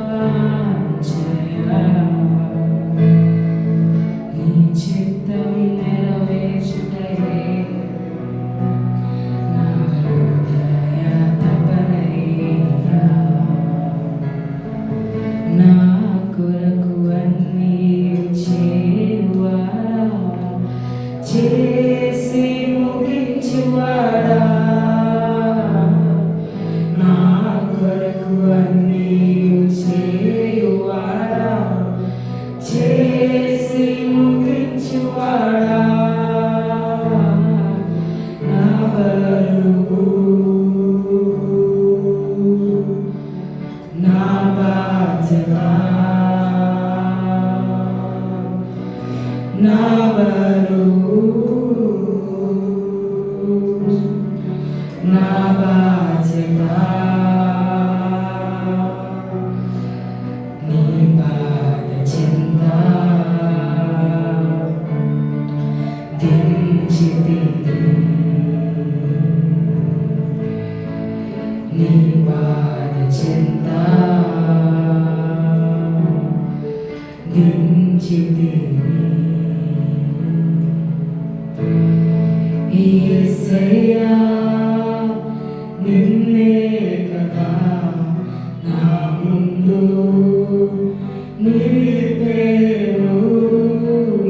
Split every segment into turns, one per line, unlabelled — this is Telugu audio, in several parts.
వాంఛయా నీ చిత్తం నెరవేర్చుటయే నా హృదయ తపనయ్యా. నా కొరకు అన్నీ చేయువాడా, చేసి ముగించువాడా, నా కొరకు అన్నీ చేయువాడా, చేసి ముగించువాడా, నా బరువు నా బాధ్యత, నా బరువు నా బాధ్యత, నీ పాద చెంత దించితిని, నీ పాద చెంత దించితిని. యేసయ్యా నిన్నే కదా నా ముందు నిలిపేను,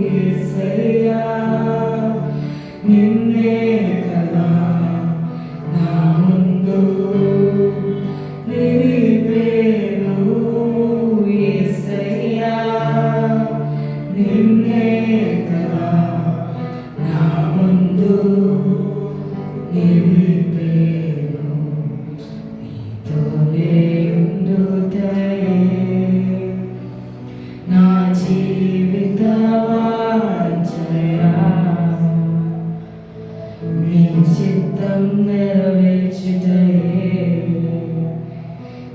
యేసయ్యా నిన్నే కదా నా ముందు నిలిపేను, యేసయ్యా నిన్నే కదా నా ముందు నిలిపేను. నీతోనే ఉండుటయే నా జీవిత వాంఛయా, నీ చిత్తం నెరవేర్చుటయే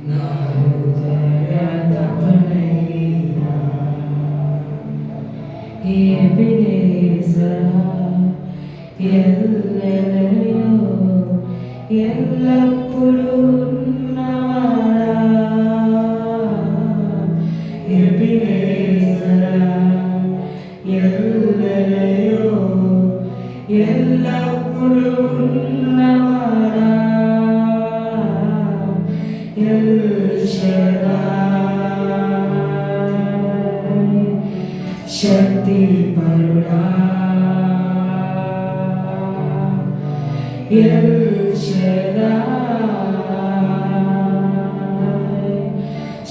నా హృదయ తపనయ్యా. ఎబెనేజరా ఎల్లెలయో ఎల్లప్పుడూ ఉన్నవాడా, ఎబెనేజరా ఎల్లెలయో ఎల్లప్పుడూ ఉన్నవాడా, ఎల్ షడాయ్ శక్తి పరుడా, ఎల్ షడాయ్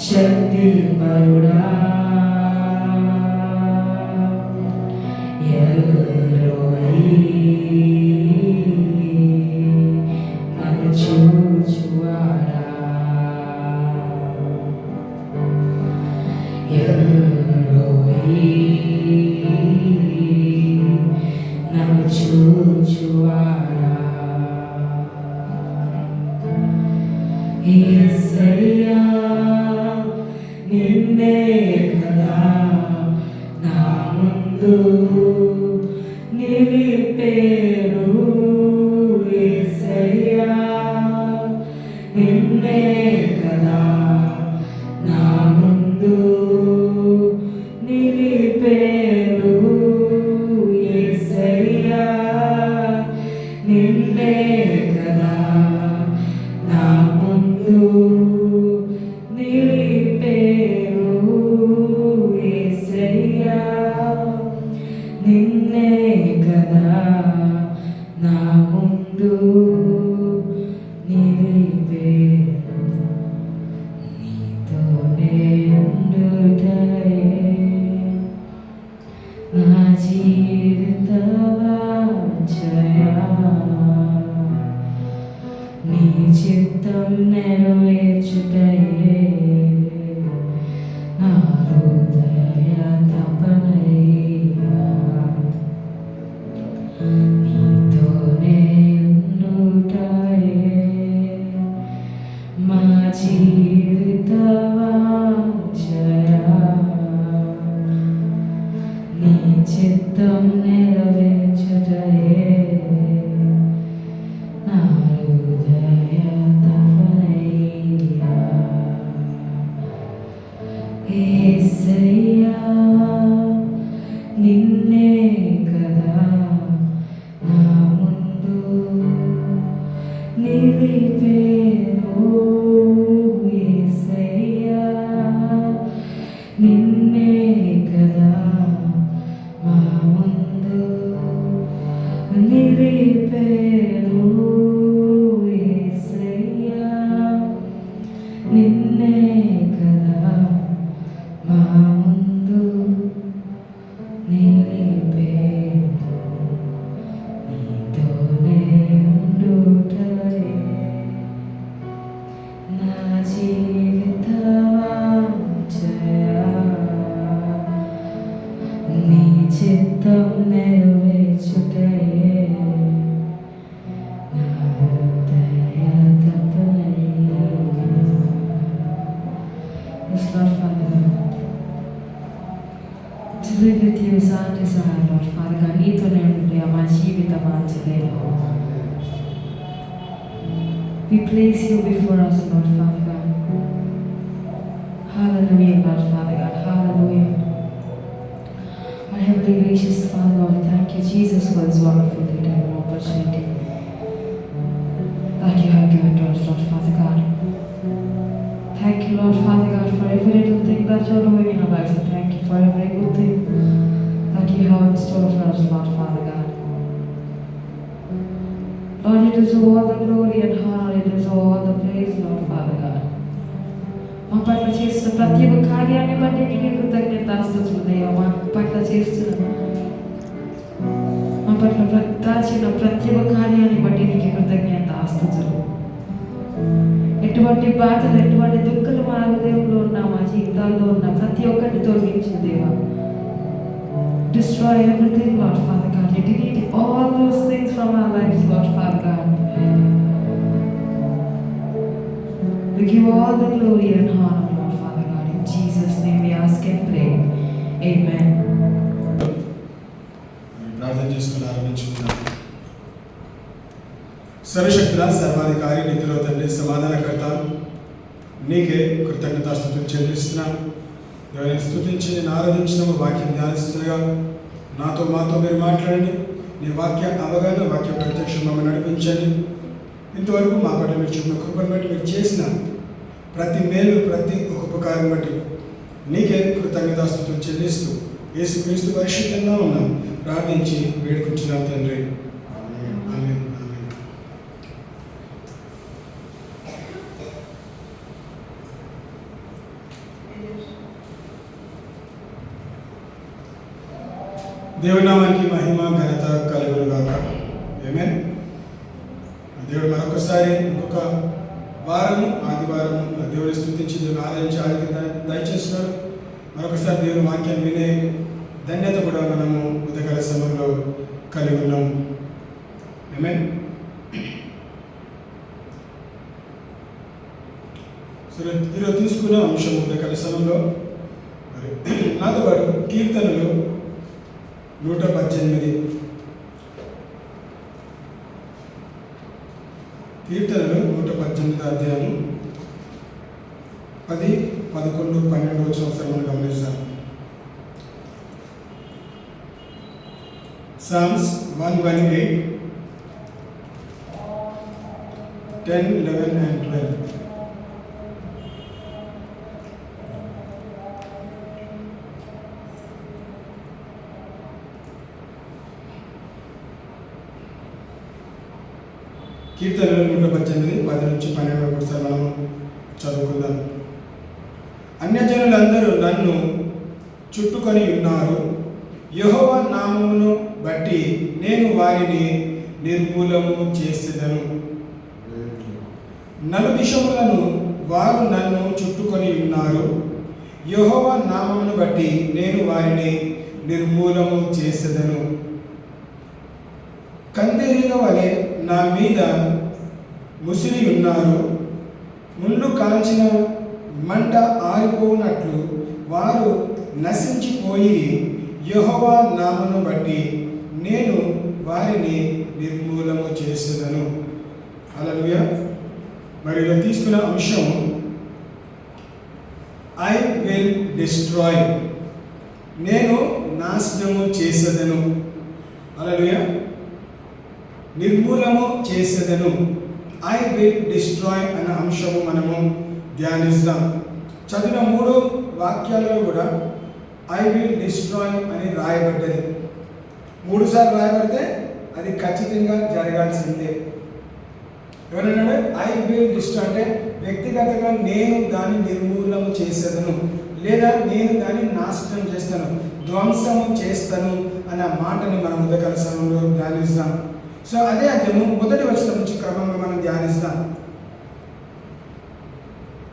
శక్తి పరుడా, ఎల్ రోయి నన్ను చూచువాడా, ఎల్ రోయి నన్ను చూచువాడా. యేసయ్యా నిన్నే కదా నా ముందు నిలిపేను, యేసయ్యా నిన్నే కదా నా ముందు నిలిపేను, యేసయ్యా నిన్నే కదా నా ముందు నిలిపేను, యేసయ్యా నిన్నే కదా నా ముందు నిలిపేను. నీతోనే ఉండుటయే నా జీవిత వాంఛయా, నీ చిత్తం నెరవేర్చుటయే నా హృదయ తపనయ్యా. నీతోనే ఉండుటయే మా జీవిత వాంఛయా, నీ చిత్తం నెరవేర్చుటయే నా హృదయ తపనయ్యా. నిలిపేను యేసయ్యా, నిన్నే కదా మా ముందు నిలిపేను యేసయ్యా, నిన్నే కదా మా ముందు నిలిపేను, నీతోనే ఉండుటయే నా జీవిత వాంఛయా, నీ చిత్తం నెరవేర్చుటయే నా హృదయ తపనయే. Yes, Lord Father, to live with you is our desire, Lord Father God. నీతోనే ఉండే మా జీవిత వాంఛలేదు. We place you before us, Lord Father God. Hallelujah, Lord Father God. Hallelujah. Our heavenly gracious Father, Lord, thank you, Jesus, for this wonderful day and opportunity that you have given to us, Lord Father God. Thank you, Lord Father God, for every little thing that you're doing in our lives. And thank you for every good thing that you have in store for us, Lord Father God. Lord, it is all the glory and honor, it is all the praise, Lord Father God. మా పట్ల చేస్తున్న ప్రతి ఒక్క కార్యాన్ని బట్టి నీకే కృతజ్ఞతాస్తుతులు దేవా. మా పట్ల చేస్తున్న మా పట్ల దాచిన ప్రతి ఒక్క కార్యాన్ని బట్టి నీకే కృతజ్ఞతాస్తుతులు. ఎటువంటి బాధలు, ఎటువంటి దుఃఖాలు మా హృదయంలో ఉన్న, మా జీవితాల్లో ఉన్న ప్రతి ఒక్కరిని తొలగించు దేవా. Destroy everything, Lord Father God. You delete all those things from our lives, Lord Father God. We give all the glory and honor, Lord Father God. In Jesus' name we ask and pray. Amen.
ప్రార్థన చేసుకుని ఆరంభించుకున్నాం. సర్వశక్తుల సర్వాధికారి నిధిలో తండ్రి సమాధానకర్త నీకే కృతజ్ఞతాస్తుతులు చెల్లిస్తున్నాం. ఎవరైనా స్తుతించి నేను ఆరాధించిన వాక్యం ధ్యానిస్తుండగా నాతో మాతో మీరు మాట్లాడండి. నీ వాక్య అవగాహన, వాక్య ప్రత్యక్షం మమ్మల్ని నడిపించండి. ఇంతవరకు మా పట్ల మీరు చూపిన కృపను బట్టి, మీరు చేసిన ప్రతి మేలు, ప్రతి ఉపకారం బట్టి నీకే కృతజ్ఞతాస్తుతులు చెల్లిస్తూ యేసుక్రీస్తు పరిశుద్ధంగా ఉన్నాం ప్రార్థించి వేడుకుంటున్నాం తండ్రి. ఆమేన్. దేవుని నామానికి మహిమ ఘనత కలుగును గాక. ఆమేన్. దేవుడు మరొకసారి ఇంకొక వారము, ఆదివారము దేవుని స్తుతించి దేవుని ఆరాధించి దయచేస్తున్నాడు. మరొకసారి దేవుని వాక్యాన్ని వినే ధన్యత కూడా మనము ఉదయకాల సమయంలో కలిగి ఉన్నాం. ఆమేన్. సరే, ఈరోజు తీసుకున్న అంశం ఉదయకాల సమయంలో నాతో పాటు కీర్తనలు 118. కీర్తనలు 118 అధ్యాయం 10, 11, 12 సంవత్సరం మనం గమనిస్తాం. Psalms 118, 10, 11 and 12. కీర్తనలు 118, 10 నుంచి 12 వరకు ఒకసారి మనం చదువుకుందాం. అన్యజనులందరూ నన్ను చుట్టుకొని ఉన్నారు. యెహోవా నామమును బట్టి నేను వారిని నిర్మూలము చేసేదను. నలుదిశములను వారు నన్ను చుట్టుకొని ఉన్నారు. యెహోవా నామమును బట్టి నేను వారిని నిర్మూలము చేసేదను. కందిరీగ వలె నా మీద ముసిరి ఉన్నారు. ముళ్ళు కాల్చిన మంట ఆరిపోనట్లు వారు నశించిపోయి యెహోవా నామమును బట్టి నేను వారిని నిర్మూలము చేసేదను. హల్లెలూయా. మరి ఇలా తీసుకున్న అంశం ఐ విల్ డిస్ట్రాయ్, నేను నాశనము చేసేదను. హల్లెలూయా. నిర్మూలము చేసేదను. ఐ విల్ డిస్ట్రాయ్ అన్న అంశము మనము ధ్యానిస్తాం. చదివిన 3 వాక్యాలలో కూడా ఐ విల్ డిస్ట్రాయ్ అని రాయబడ్డది. 3 సార్లు రాయబడితే అది ఖచ్చితంగా జరగాల్సిందే. ఎవరన్నాడు? ఐ విల్ డిస్ట్రాయ్ అంటే వ్యక్తిగతంగా నేను దాన్ని నిర్మూలన చేసేదను, లేదా నేను దాన్ని నాశనం చేస్తాను, ధ్వంసము చేస్తాను అన్న మాటని మనం ఉదయకాల సమయంలో ధ్యానిస్తాం. సో అదే అధ్యాయము 1వ వచనం నుంచి క్రమంగా మనం ధ్యానిస్తాం.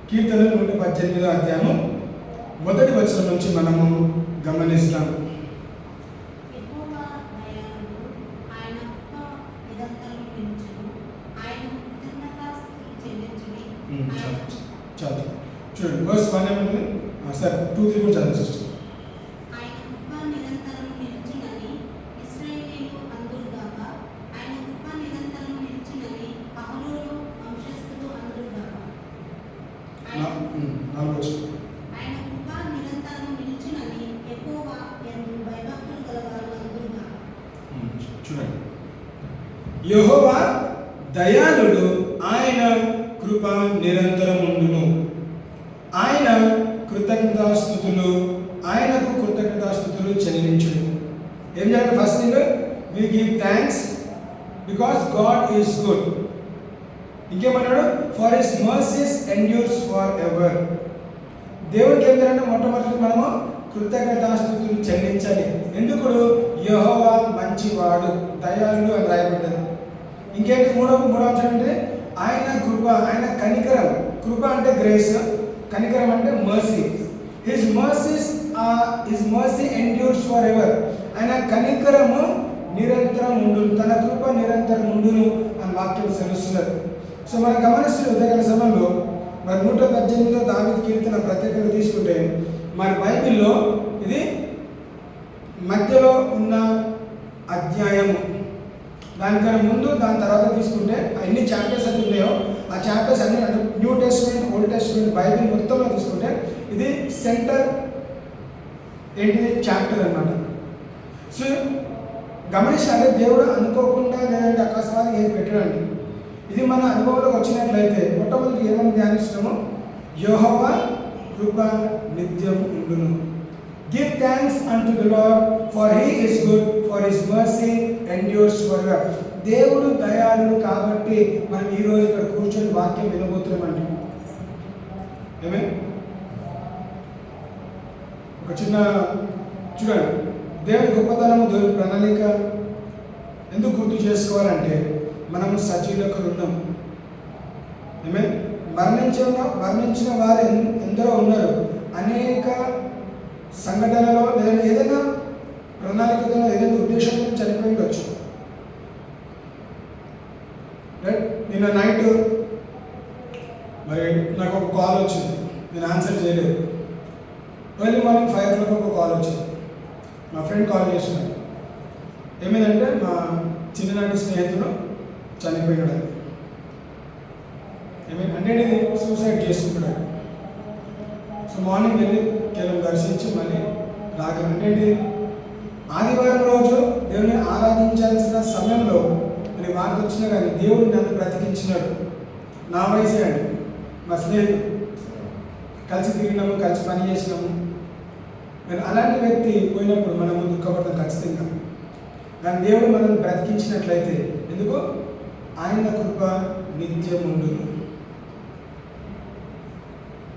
కీర్తన 118వ అధ్యాయము 1వ వచనం నుంచి మనము గమనిస్తాం. చూడండి వర్స్ 1 ఏమంటుంది? సార్ 2, 3 కూడా చదివి సిస్టర్. చూడండి, యెహోవా దయాళుడు, ఆయన కృప నిరంతరముండును. ఆయన కృతజ్ఞతాస్తుతులు, ఆయనకు కృతజ్ఞతాస్తుతులు చెల్లించును. ఏం చేయాలి? First thing we give thanks because God is good. ఇంకేమన్నాడు? For his mercies endures for ever. దేవుడికి ఏం చేయాలంటే మొట్టమొదటి మనము కృతజ్ఞతాస్తుతులు చెల్లించాలి. ఎందుకు? యెహోవా మంచివాడు, దయాళుడు అని రాయబడ్డది. ఇంకేంటి? మూడవ అంశం ఏంటి? ఆయన కృప, ఆయన కనికరం. కృప అంటే గ్రేస్, కనికరం అంటే mercy. His mercy endures for ever. ఆయన కనికరము నిరంతరం ఉండును, తన కృప నిరంతరం ఉండును అని వాక్యం సెలవుస్తున్నారు. సో మనం గమనిస్తున్న ఉదయకాల సమయంలో మరి 118 దావీదు కీర్తన ప్రత్యేకంగా తీసుకుంటే మన బైబిల్లో ఇది మధ్యలో ఉన్న అధ్యాయము. దానికన్నా ముందు దాని తర్వాత తీసుకుంటే ఎన్ని చాప్టర్స్ అయితే ఉన్నాయో ఆ చాప్టర్స్ అన్ని అంటే new testament, old testament Bible మొత్తంలో తీసుకుంటే ఇది సెంటర్ ఏంటిది చాప్టర్ అన్నమాట. సో గమనించాలి, దేవుడు అనుకోకుండా లేదంటే అకస్మాత్తుగా ఏది పెట్టడండి. ఇది మన అనుభవంలోకి వచ్చినట్లయితే మొట్టమొదటి ఏమని ధ్యానిస్తున్నాము? యెహోవా కృప నిత్యం ఉండును. Give thanks unto the lord for he is good, for his mercy endures for ever. దేవుడు దయాళుడు కాబట్టి మనం ఈరోజు ఇక్కడ కూర్చొని వాక్యం వినబోతున్నామండి. ఏమే ఒక చిన్న చూడండి, దేవుడి గొప్పతనము, దేవుడి ప్రణాళిక ఎందుకు గుర్తు చేసుకోవాలంటే మనము సజీవులకు ఉన్నాం. ఏమే మరణించిన వారు ఎందరో ఉన్నారు. అనేక సంఘటనలో లేదా ఏదైనా ప్రణాళికతో ఏదైనా ఉద్దేశంతో చనిపోయి ఉండొచ్చు. నిన్న నైట్ మరి నాకు ఒక కాల్ వచ్చింది, నేను ఆన్సర్ చేయలేదు. ఎర్లీ మార్నింగ్ 5 o'clock ఒక కాల్ వచ్చింది. మా ఫ్రెండ్ కాల్ చేసినాడు. ఏమైందంటే మా చిన్ననాటి స్నేహితుడు చనిపోయినాడు. అంటే ఇది సూసైడ్ చేసుకుంటున్నాడు. సో మార్నింగ్ వెళ్ళి కేవలం దర్శించి మళ్ళీ రాగలంటే ఆదివారం రోజు దేవుని ఆరాధించాల్సిన సమయంలో మరి వార్త వచ్చినా కానీ దేవుడు నన్ను బ్రతికించినాడు. నా వయసే అండి, మా స్నేహితుడు, కలిసి తిరిగినాము, కలిసి పని చేసినాము. మరి అలాంటి వ్యక్తి పోయినప్పుడు మనము దుఃఖపడతాం ఖచ్చితంగా. కానీ దేవుడు మనల్ని బ్రతికించినట్లయితే ఎందుకు? ఆయన కృప నిత్యం ఉండును.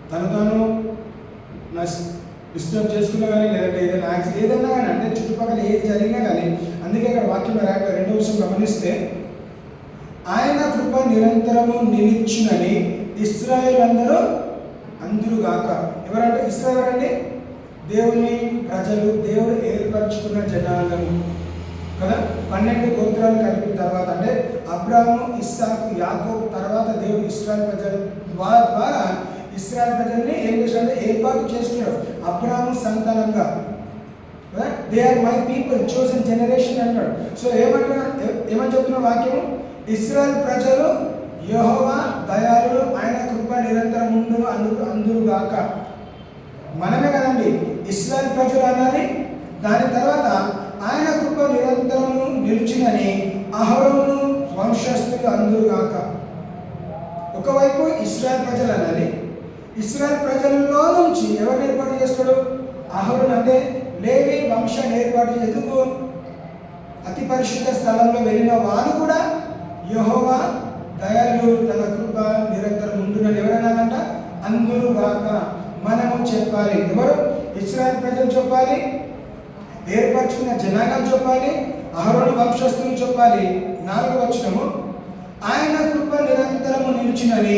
తాను డిస్టర్బ్ చేసుకున్నా కానీ లేదంటే ఏదైనా ఏదైనా కానీ అంటే చుట్టుపక్కల ఏది జరిగినా కానీ, అందుకే ఇక్కడ వాక్యం రాక 2వ విషయం గమనిస్తే ఆయన కృప నిరంతరము నిలిచునని ఇశ్రాయేలు అందరూ గాక. ఎవరంటే ఇశ్రాయేలు అంటే దేవుని ప్రజలు, దేవుడు ఏర్పరచుకున్న జనాంగము కదా. 12 గోత్రాలు కలిపిన తర్వాత అంటే అబ్రాహాము, ఇస్సాకు, యాకోబు తర్వాత దేవుడు ఇశ్రాయేలు ప్రజల ద్వారా ఇశ్రాయేలు ప్రజల్ని ఏం చేశారంటే ఏర్పాటు చేసుకున్నారు అబ్రాహాము సంతానంగా. They are my people chosen generation అన్నాడు. సో ఏమని చెప్తున్న వాక్యము? ఇశ్రాయేలు ప్రజలు యెహోవా దయాళుడు, ఆయన కృప నిరంతరం ఉండును అందురుగాక. మనమే కదండి ఇశ్రాయేలు ప్రజలు అన్నది. దాని తర్వాత ఆయన కృప నిరంతరము నిలిచినని అహరోను వంశస్థులు అందురుగాక.
ఒకవైపు ఇశ్రాయేల్ ప్రజలు అనాలి. ఇశ్రాయేల్ ప్రజల్లో నుంచి ఎవరిని ఏర్పాటు చేస్తాడు? అహరోను అంటే లేవి వంశాన్ని ఏర్పాటు ఎందుకు? అతి పరిశుద్ధ స్థలంలో వెళ్ళిన వారు కూడా యెహోవా దయాళుడు, తన కృప నిరంతరం ఉండునని ఎవరన్నారంట? అందరూ గాక మనము చెప్పాలి. ఎవరు? ఇశ్రాయేల్ ప్రజలు చెప్పాలి, ఏర్పరచుకున్న జనాంగం చెప్పాలి, అహరోను వంశస్థులు చెప్పాలి. 4వ వచనము, ఆయన కృప నిరంతరము నిలిచినని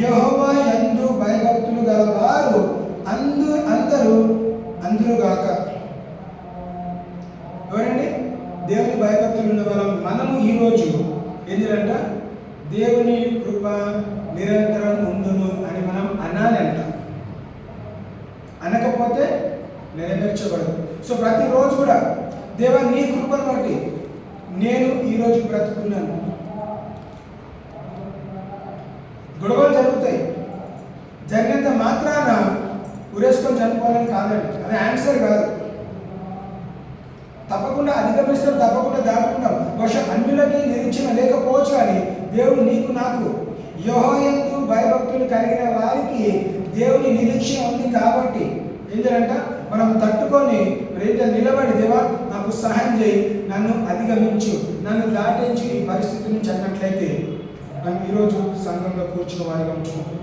యెహోవా యందు భయభక్తులు గల వారు అందరూ గాక. ఎవరండి? దేవుని భయభక్తులు ఉన్న వాళ్ళం మనము ఈరోజు ఏం చేయాలంట? దేవుని కృప నిరంతరం ఉండును అని మనం అనాలి అంట. అనకపోతే నెరవేర్చబడదు. సో ప్రతిరోజు కూడా దేవా నీ కృపను బట్టి నేను ఈరోజు బ్రతుకున్నాను. గొడవలు జరుగుతాయి, జరిగినంత మాత్రాన ఉరేసుకొని చనిపోవాలని కాదండి, అది ఆన్సర్ కాదు. తప్పకుండా అధిగమిస్తాం, తప్పకుండా దాటుకుంటాం. బహుశా అన్యులకి నిరీక్షణ లేకపోవచ్చు, కానీ దేవుడు నీకు నాకు యెహోవా యందు భయభక్తులు కలిగిన వారికి దేవుని నిరీక్షణ ఉంది. కాబట్టి ఏం చేయాలంట? మనం తట్టుకొని నిలబడి దేవా నాకు సహాయం చేయి, నన్ను అధిగమించు, నన్ను దాటించి ఈ పరిస్థితి నుంచి అన్నట్లయితే మనం ఈరోజు సంఘంలో కూర్చున్న వారిగా ఉంచుకుంటాం.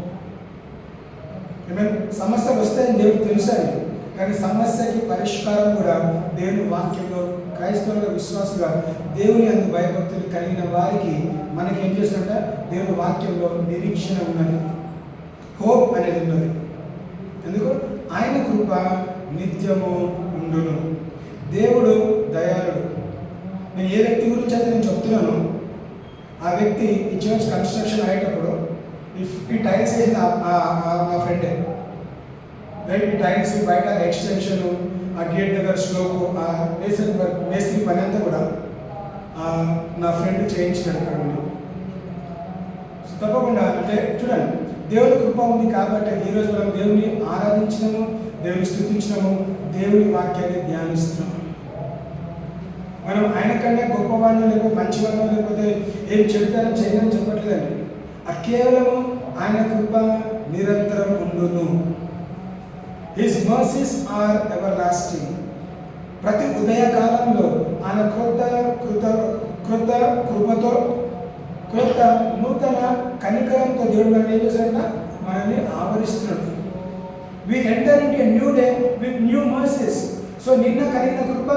సమస్య వస్తాయని దేవుడు తెలుసండి, కానీ సమస్యకి పరిష్కారం కూడా దేవుని వాక్యంలో క్రైస్తవులుగా విశ్వాసుగా దేవుని అందు భయభక్తులు కలిగిన వారికి మనకి ఏం చేస్తుందంటే దేవుని వాక్యంలో నిరీక్షణ ఉన్నది, హోప్ అనేది ఉన్నది. ఎందుకు? ఆయన కృప నిత్యము ఉండును. దేవుడు దయాళుడు. నేను ఏ వ్యక్తి గురించి అయితే నేను చెప్తున్నానో ఆ వ్యక్తి ఈ చర్చ్ కన్స్ట్రక్షన్ అయ్యేటప్పుడు ఈ టైల్స్ వేసిన మా ఫ్రెండే. రైట్, ఈ టైల్స్ బయట ఎక్స్టెన్షన్, ఆ గేట్ దగ్గర స్లోపు, ఆ మేస్త్రి పని అంతా కూడా నా ఫ్రెండ్ చేయించినాడు ఇక్కడ ఉండి. తప్పకుండా అంటే చూడండి, దేవుని కృప ఉంది కాబట్టి ఈరోజు మనం దేవుని ఆరాధించినాము, దేవుని స్థుతించినాము, దేవుని వాక్యాన్ని ధ్యానిస్తున్నాము. మనం ఆయన కన్నా గొప్పవాళ్ళు లేకపోతే మంచివాళ్ళు లేకపోతే ఏం చెడుతారో చేయని చెప్పట్లేదండి. కేవలము ఆయన కృప నిరంతరం ఉండును. His mercies are everlasting. ప్రతి ఉదయకాలంలో ఆయన కృపతో నూతన కనికరంతో దేవుడు మనం ఏం చేశాడంట? మనల్ని ఆవరిస్తున్నాడు. We enter into a new day with new mercies. So నిన్న కలిగిన కృప,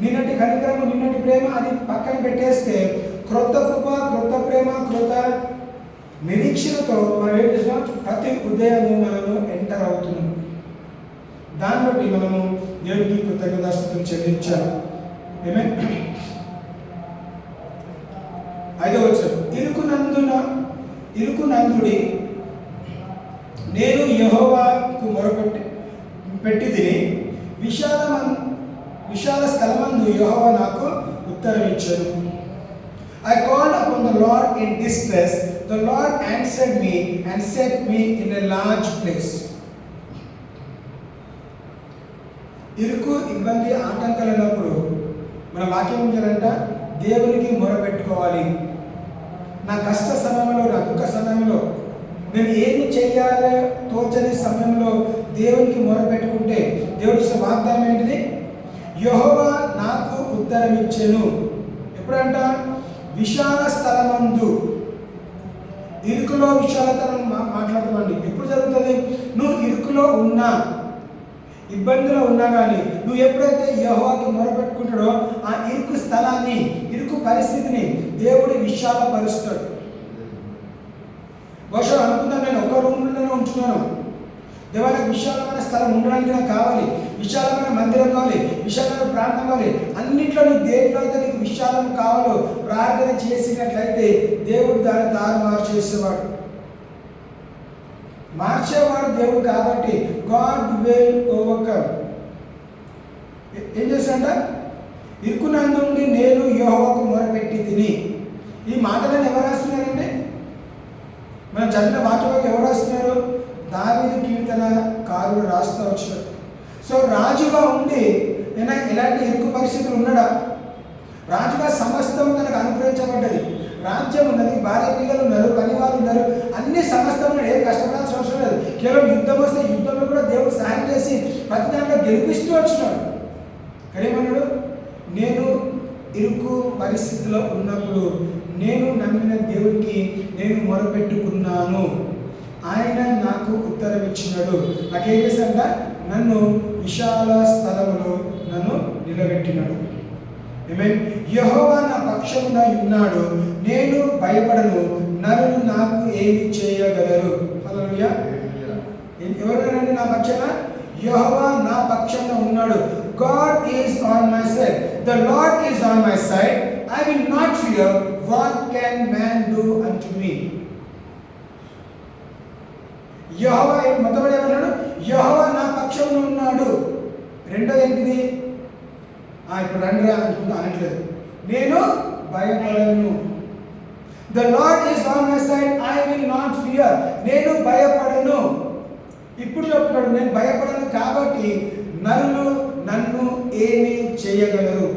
నిన్నటి కనికరము, నిన్నటి ప్రేమ అది పక్కన పెట్టేస్తే క్రొత్త కృప, క్రొత్త ప్రేమ, క్రొత్త నిరీక్షణతో మనం ఏం చేసినాం? ప్రతి ఉదయము మనము ఎంటర్ అవుతున్నాం. దాన్ని బట్టి మనము దేవుడికి కృతజ్ఞతాస్తుతులు చెల్లించాలి. ఆమేన్. 5వ వచనం, ఇరుకునందుడి నేను యెహోవాకు మొరపెట్టి తిని విశాల స్థలమందు యెహోవా నాకు ఉత్తరం ఇచ్చాను. I called upon the Lord in distress. The Lord answered me and set me in a large place. ఇరుకు, ఇబ్బంది, ఆటంకాలు ఉన్నప్పుడు మన వాక్యం చేయాలంట? దేవునికి మొరపెట్టుకోవాలి. నా కష్ట సమయంలో, నా దుఃఖ సమయంలో, నేను ఏమి చేయాలో తోచని సమయంలో దేవునికి మొరపెట్టుకుంటే దేవుడి వాగ్దానం ఏంటిది? యెహోవా నాకు ఉత్తరం ఇచ్చెను. ఎప్పుడంట? విశాల స్థలమందు. ఇరుకులో విశాలతను మాట్లాడతామండి. ఎప్పుడు జరుగుతుంది? నువ్వు ఇరుకులో ఉన్నా, ఇబ్బందులో ఉన్నా కానీ నువ్వు ఎప్పుడైతే యెహోవాకి మొరపెట్టుకుంటాడో ఆ ఇరుకు స్థలాన్ని, ఇరుకు పరిస్థితిని దేవుడు విశాలపరుస్తాడు. బహుశా అనుకుందాం, నేను ఒక రూమ్లోనే ఉంటున్నాను, దేవాలయ విశాలమైన స్థలం ఉండడానికి నాకు కావాలి, విశాలమైన మందిరం కావాలి, విశాలమైన ప్రాంతం కావాలి. అన్నింటిలో నీకు దేంట్లో అయితే నీకు విశాలం కావాలో ప్రార్థన చేసినట్లయితే దేవుడు దాన్ని తారుమారు చేసేవాడు, మార్చేవాడు దేవుడు. కాబట్టి గాడ్ విల్ ఓవర్కమ్. ఏం చేశాడ? ఇరుకునందుండి నేను యెహోవాకు మొరపెట్టి తిని. ఈ మాటలను ఎవరు రాస్తున్నారంటే? మనం చదివిన వాక్యం ఎవరు రాస్తున్నారు? దావీదు కీర్తనకారుడు రాస్తూ వచ్చాడు. సో రాజుగా ఉండి నేను ఎలాంటి ఇరుకు పరిస్థితులు ఉన్నాడా? రాజుగా సమస్తం తనకు అనుగ్రహించబడ్డది. రాజ్యం ఉన్నది, భార్య పిల్లలు ఉన్నారు, పని వాళ్ళు ఉన్నారు, అన్ని ప్రతి దాంట్లో గెలిపిస్తూ వచ్చినాడు. కానీ ఏమన్నాడు, నేను ఇరుకు పరిస్థితిలో ఉన్నప్పుడు నేను నమ్మిన దేవునికి నేను మొరపెట్టుకున్నాను, ఆయన నాకు ఉత్తరం ఇచ్చినాడు. నాకేం చేశాడంట, నన్ను విశాల స్థలములో నన్ను నిలబెట్టినాడు. యెహోవా నా పక్షమున ఉన్నాడు, నేను భయపడను, నరులు నాకు ఏమి చేయగలరు. హల్లెలూయా. ఎవరైనా నా పక్షాన? యెహోవా నా పక్షాన ఉన్నాడు. God is on my side. The Lord is on my side. I will not fear. What can man do unto me? యెహోవా మొదటి ఏమన్నాడు? యెహోవా నా పక్షంలో ఉన్నాడు. రెండోది ఏంటిది? ఇప్పుడు రండిరా అనుకుంటా అనట్లేదు, నేను భయపడను. The Lord is on my side. I will not fear. నేను భయపడను. ఇప్పుడు చెప్తున్నాడు, నేను భయపడను కాబట్టి నరులు నన్ను ఏమి చేయగలరు.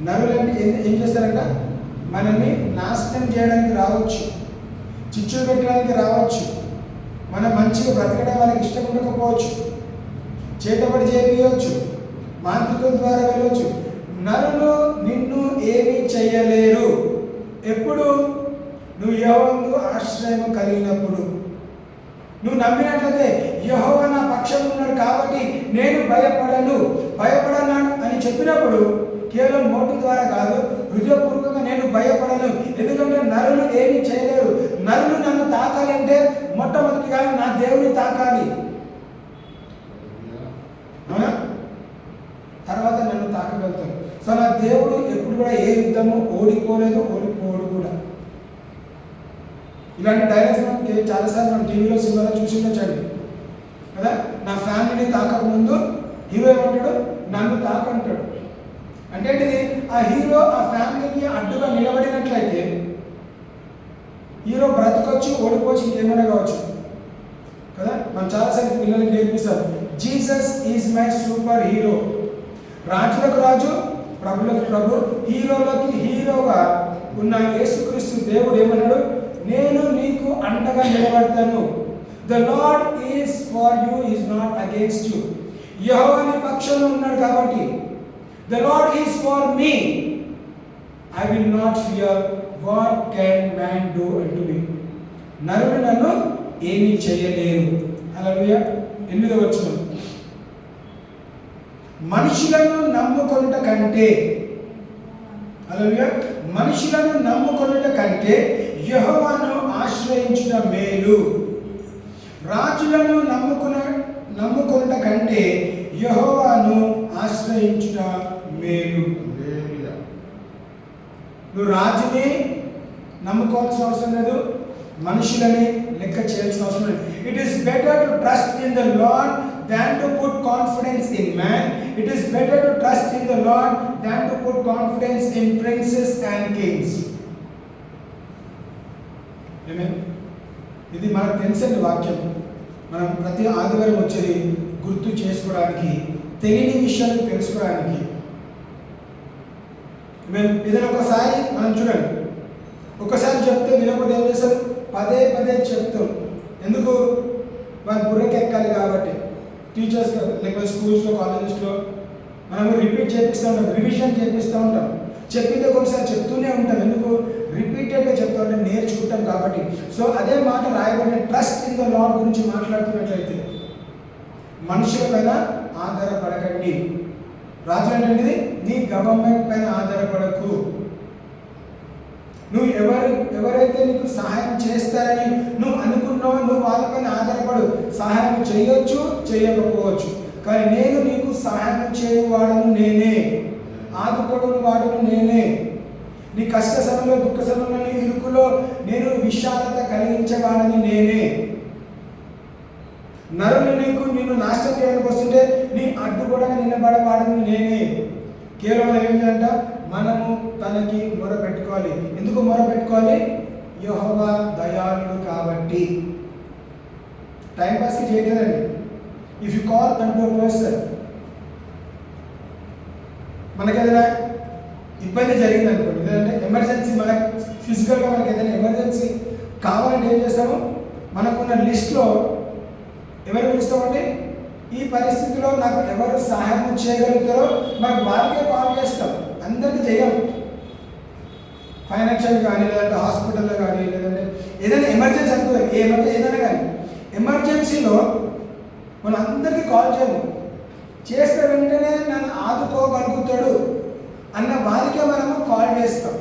నరులు అంటే ఏం చేస్తారంట? మనల్ని నాశనం చేయడానికి రావచ్చు, చిచ్చులు పెట్టడానికి రావచ్చు, మనం మంచిగా బ్రతకడం వాళ్ళకి ఇష్టం ఉండకపోవచ్చు, చేతబడి చేయవచ్చు, మాంత్రికుల ద్వారా వెళ్ళవచ్చు. నరులు నిన్ను ఏమీ చేయలేరు. ఎప్పుడు? నువ్వు యెహోవాకు ఆశ్రయం కలిగినప్పుడు, నువ్వు నమ్మినట్లయితే యెహోవా నా పక్షంలో ఉన్నాడు కాబట్టి నేను భయపడను అని చెప్పినప్పుడు కేవలం నోటి ద్వారా కాదు, హృదయపూర్వకంగా నేను భయపడను. ఎందుకంటే నరులు ఏమీ చేయలేరు. నరులు నన్ను తాకాలంటే మొట్టమొదటిగా నా దేవుని తాకాలి, అవునా? తర్వాత నన్ను తాకగలుగుతారు. సో నా దేవుడు ఎప్పుడు కూడా ఏ యుద్ధము ఓడిపోలేదు, ఓడిపోడు కూడా. ఇలాంటి డైలాగ్స్ మనకి చాలాసార్లు మనం టీవీలో సినిమాలో చూసి ఉండొచ్చండి కదా. నా ఫ్యామిలీని తాకకముందు హీరో ఏమంటాడు? నన్ను తాకంటాడు. అంటే ఏంటిది? ఆ హీరో ఆ ఫ్యామిలీకి అడ్డుగా నిలబడినట్లయితే హీరో బ్రతకొచ్చు, ఓడిపోవచ్చు, ఇంకేమైనా కావచ్చు కదా. మనం చాలాసార్లు పిల్లలకి నేర్పిస్తారు, Jesus is my super hero. రాజులకు రాజు, ప్రభులకు ప్రభు, హీరోలకి హీరోగా ఉన్న యేసుక్రీస్తు దేవుడు ఏమన్నాడు? నేను నీకు అండగా నిలబడతాను. The Lord is for you, is not against you. యెహోవా నీ పక్షంలో ఉన్నాడు కాబట్టి the Lord is for me, I will not fear. What can man do unto me? నరుడు నన్ను ఏమీ చేయలేరు. హల్లెలూయా. 8వ వచనం, మనుషులను నమ్ముకొనుట కంటే, హల్లెలూయా, మనుషులను నమ్ముకొనుట కంటే యెహోవాను ఆశ్రయించుట మేలు. రాజులను నమ్ముకొనుట కంటే యెహోవాను ఆశ్రయించుట మేలు. నువ్వు రాజుని నమ్ముకోవాల్సిన అవసరం లేదు, మనుషులని లెక్క చేయాల్సిన అవసరం లేదు. It is better to trust in the lord than to put confidence in man. It is better to trust in the Lord than to put confidence in princes and kings. Amen. ఇది మనకు తెలిసిన వాక్యం. మనం ప్రతి ఆదివారం వచ్చేది గుర్తు చేసుకోవడానికి, తెలియని విషయాలు తెలుసుకోవడానికి. ఏదైనా ఒకసారి మనం చూడండి, ఒకసారి చెప్తే వినకపోతే ఏం చేస్తాం? పదే పదే చెప్తాం. ఎందుకు? వాళ్ళ బుర్రకి ఎక్కాలి కాబట్టి. టీచర్స్ లేకపోతే స్కూల్స్లో, కాలేజెస్లో మనము రిపీట్ చేపిస్తూ ఉంటాం, రివిజన్ చేపిస్తూ ఉంటాం. చెప్పిందే ఒకసారి చెప్తూనే ఉంటాం. ఎందుకు? రిపీటెడ్గా చెప్తూ ఉంటే నేర్చుకుంటాం కాబట్టి. సో అదే మాట రాయబడిన ట్రస్ట్ ఇన్ ద లార్డ్ గురించి మాట్లాడుతున్నట్లయితే, మనుషుల పైన ఆధారపడకండి. రాజు ఏంటంటే నీ గవర్నమెంట్ పైన ఆధారపడకు. నువ్వు ఎవరైతే నీకు సహాయం చేస్తారని నువ్వు అనుకున్నావో నువ్వు వాళ్ళపైన ఆధారపడు. సహాయం చేయొచ్చు, చేయకపోవచ్చు, కానీ నేను నీకు సహాయం చేయవాడను నేనే, ఆదుకోవడం వాడను నేనే. నీ కష్ట సమయంలో, దుఃఖ సమయంలో, నీ ఇరుకులో నేను విశాలత కలిగించేవాడని నేనే. నరులు నిన్ను నాశనం చేయడానికి వస్తుంటే నీ అడ్డుగోడగా నిలబడవాడని నేనే. కేవలం ఏం చేయాలంట? మనము తనకి మొరపెట్టుకోవాలి. ఎందుకు మొరపెట్టుకోవాలి? యెహోవా దయాళుడు కాబట్టి. టైంపాస్కి చేయలేదండి. ఇఫ్ యు కాల్ అంటూ పర్సన్, మనకి ఏదైనా ఇబ్బంది జరిగింది అనుకోండి, లేదంటే ఎమర్జెన్సీ, మనకి ఫిజికల్గా మనకి ఏదైనా ఎమర్జెన్సీ కావాలంటే ఏం చేస్తాము? మనకున్న లిస్ట్లో ఎవరు పిలుస్తామండి? ఈ పరిస్థితిలో నాకు ఎవరు సహాయం చేయగలుగుతారో మనకు వారికే కాల్ చేస్తాం, అందరికీ చేయం. ఫైనాన్షియల్ కానీ, లేదంటే హాస్పిటల్లో కానీ, లేదంటే ఏదైనా ఎమర్జెన్సీ అనుకో, ఏదైనా కానీ ఎమర్జెన్సీలో మనం అందరికీ కాల్ చేయము. చేస్తే వెంటనే నన్ను ఆదుకోగలుగుతాడు అన్న వారికే మనము కాల్ చేస్తాం.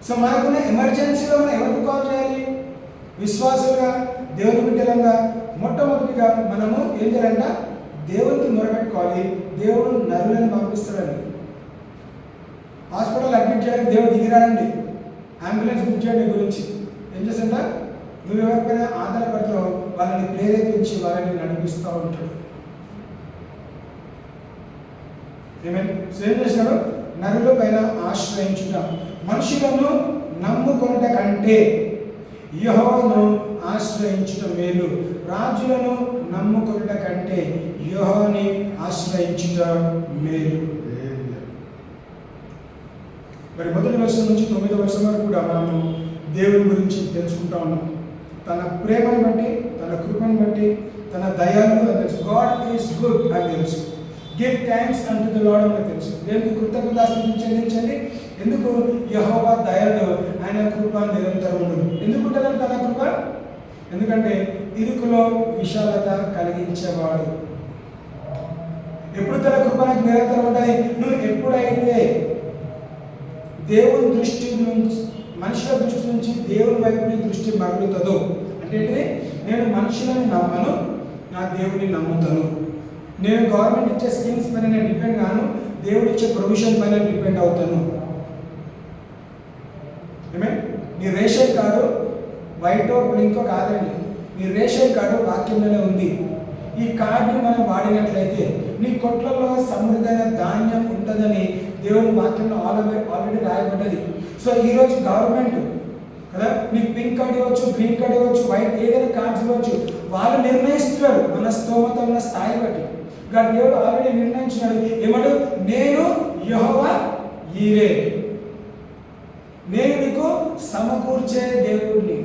సో మనకున్న ఎమర్జెన్సీలో మనం ఎవరికి కాల్ చేయాలి? విశ్వాసులుగా, దేవుని బిడ్డలంగా మొట్టమొదటిగా మనము ఏం చేయాలంట? దేవునికి మొరపెట్టుకోవాలి. దేవుడు నరులను పంపిస్తాడండి. హాస్పిటల్ అడ్మిట్ చేయడానికి దేవుడు దిగిరాడండి. అంబులెన్స్ బుక్ చేయడం గురించి ఏం చేస్తుంట? నువ్వు ఎవరిపైనా ఆధారపడతావు వాళ్ళని ప్రేరేపించి వాళ్ళని నడిపిస్తూ ఉంటాడు. సో ఏం చేసినాడు? నరుల పైన ఆశ్రయించుట, మనుషులను నమ్ముకొనుట కంటే యెహోవాను ఆశ్రయించుట మేలు. రాజులను నమ్ముకొనుట కంటే యెహోవాని ఆశ్రయించుట మేలు. మరి మొదటి వర్షం నుంచి 9వ వర్షం వరకు కూడా మనము దేవుని గురించి తెలుసుకుంటా ఉన్నాం. తన ప్రేమను బట్టి, తన కృపను బట్టి, తన దయాలను తెలుసు. గాడ్ ఈజ్ గుడ్ అని తెలుసు. Give thanks unto the lord అని తెలుసు. దేవునికి కృతజ్ఞతాస్తుతులు చెల్లించండి. ఎందుకు? యెహోవా దయలు, ఆయన కృప నిరంతరం ఉండదు. ఎందుకు ఉంటుందంటే తన కృప? ఎందుకంటే ఇరుకులో విశాలత కలిగించేవాడు. ఎప్పుడు తన కృప నాకు నిరంతరం ఉంటుంది? నువ్వు ఎప్పుడైతే దేవుని దృష్టి నుంచి, మనుషుల దృష్టి నుంచి దేవుని వైపు నీ దృష్టి మరలుతుందో, అంటే నేను మనుషులని నమ్మను, నా దేవుడిని నమ్ముతాను. నేను గవర్నమెంట్ ఇచ్చే స్కీమ్స్ పైన నేను డిపెండ్ కాను, దేవుడు ఇచ్చే ప్రొవిజన్ పైన డిపెండ్ అవుతాను. నీ రేషన్ కార్డు వైటో బ్లింకో కాదండి, నీ రేషన్ కార్డు వాక్యంలోనే ఉంది. ఈ కార్డుని మనం వాడినట్లయితే నీ కొట్లలో సమృద్ధైన ధాన్యం ఉంటుందని దేవుని వాక్యంలో ఆల్రెడీ రాయబడ్డది. సో ఈరోజు గవర్నమెంట్ కదా నీకు పింక్ కార్డు ఇవ్వచ్చు, గ్రీన్ కార్డు ఇవ్వచ్చు, వైట్ ఏదైనా కార్డ్స్ ఇవ్వచ్చు. వాళ్ళు నిర్ణయిస్తున్నారు మన స్తోమత ఉన్న స్థాయి బట్టి. కానీ దేవుడు ఆల్రెడీ నిర్ణయించినాడు. ఏమడు? నేను యెహోవా ఈరే, నేను నీకు సమకూర్చే దేవుడిని.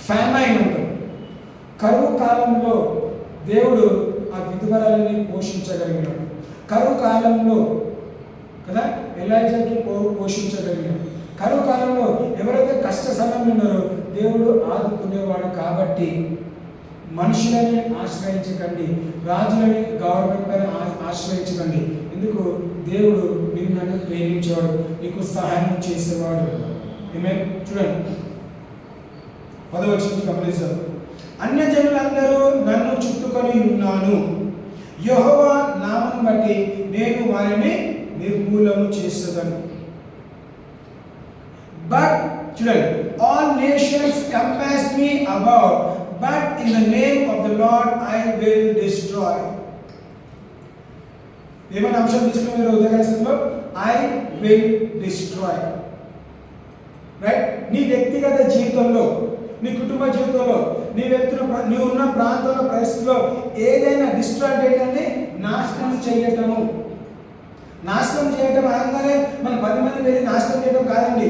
ఫేమైన్ అంటారు. కరువు కాలంలో దేవుడు ఆ విధవరాలని పోషించగలిగినాడు. కరువు కాలంలో కదా ఎలైజాకి పోషించగలిగినాడు. కరువు కాలంలో ఎవరైతే కష్ట సమయంలో ఉన్నారో దేవుడు ఆదుకునేవాడు. కాబట్టి మనుషులని ఆశ్రయించకండి, రాజులని గవర్నమెంట్ పైన ఆశ్రయించకండి. ఎందుకు? దేవుడు నిన్ను ప్రేమించేవాడు, నీకు సహాయం చేసేవాడు. చూడండి 10వ వచనం గమనిస్తారు. అన్యజనులందరూ నన్ను చుట్టుకొని ఉన్నాను, యెహోవా నామమును బట్టి నేను వారిని నిర్మూలము చేసేదను. బట్ చూడండి, all nations compass me about, but in the name of the Lord I will destroy. ఏమైనా అంశం తీసుకుని మీరు ఉదయకాలంలో ఐ విల్ డిస్ట్రాయ్. రైట్? నీ వ్యక్తిగత జీవితంలో, నీ కుటుంబ జీవితంలో, నీవు ఉన్న ప్రాంతంలో, పరిస్థితిలో ఏదైనా డిస్ట్రాక్ట్ ఏంటంటే నాశనం చేయటము. నాశనం చేయటం అనగానే మనం 10 మంది వెళ్ళి నాశనం చేయడం కాదండి.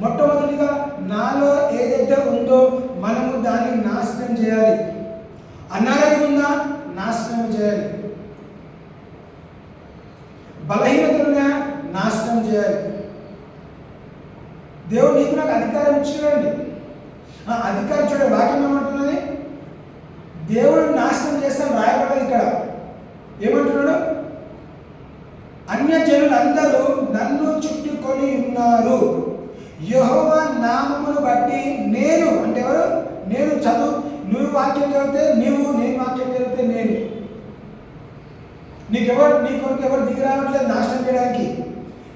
మొట్టమొదటిగా నాలో ఏదైతే ఉందో మనము దాన్ని నాశనం చేయాలి. అనారోగ్యం ఉందా? నాశనం చేయాలి. బలహీనతలుగా నాశనం చేయాలి. దేవుడు నీకు నాకు అధికారం ఇచ్చాడండి. ఆ అధికారం చూడండి, వాక్యం ఏమంటున్నది? దేవుడు నాశనం చేస్తాను రాయబడ్డది ఇక్కడ. ఏమంటున్నాడు? అన్యజనులందరూ నన్ను చుట్టుకొని ఉన్నారు, యెహోవా నామమును బట్టి నేను, అంటే ఎవరు? నేను నువ్వు వాక్యం చదివితే నీవు, నేను వాక్యం చదివితే నేను. నీ కొరకు ఎవరు దిగి రావట్లేదు నాశనం చేయడానికి.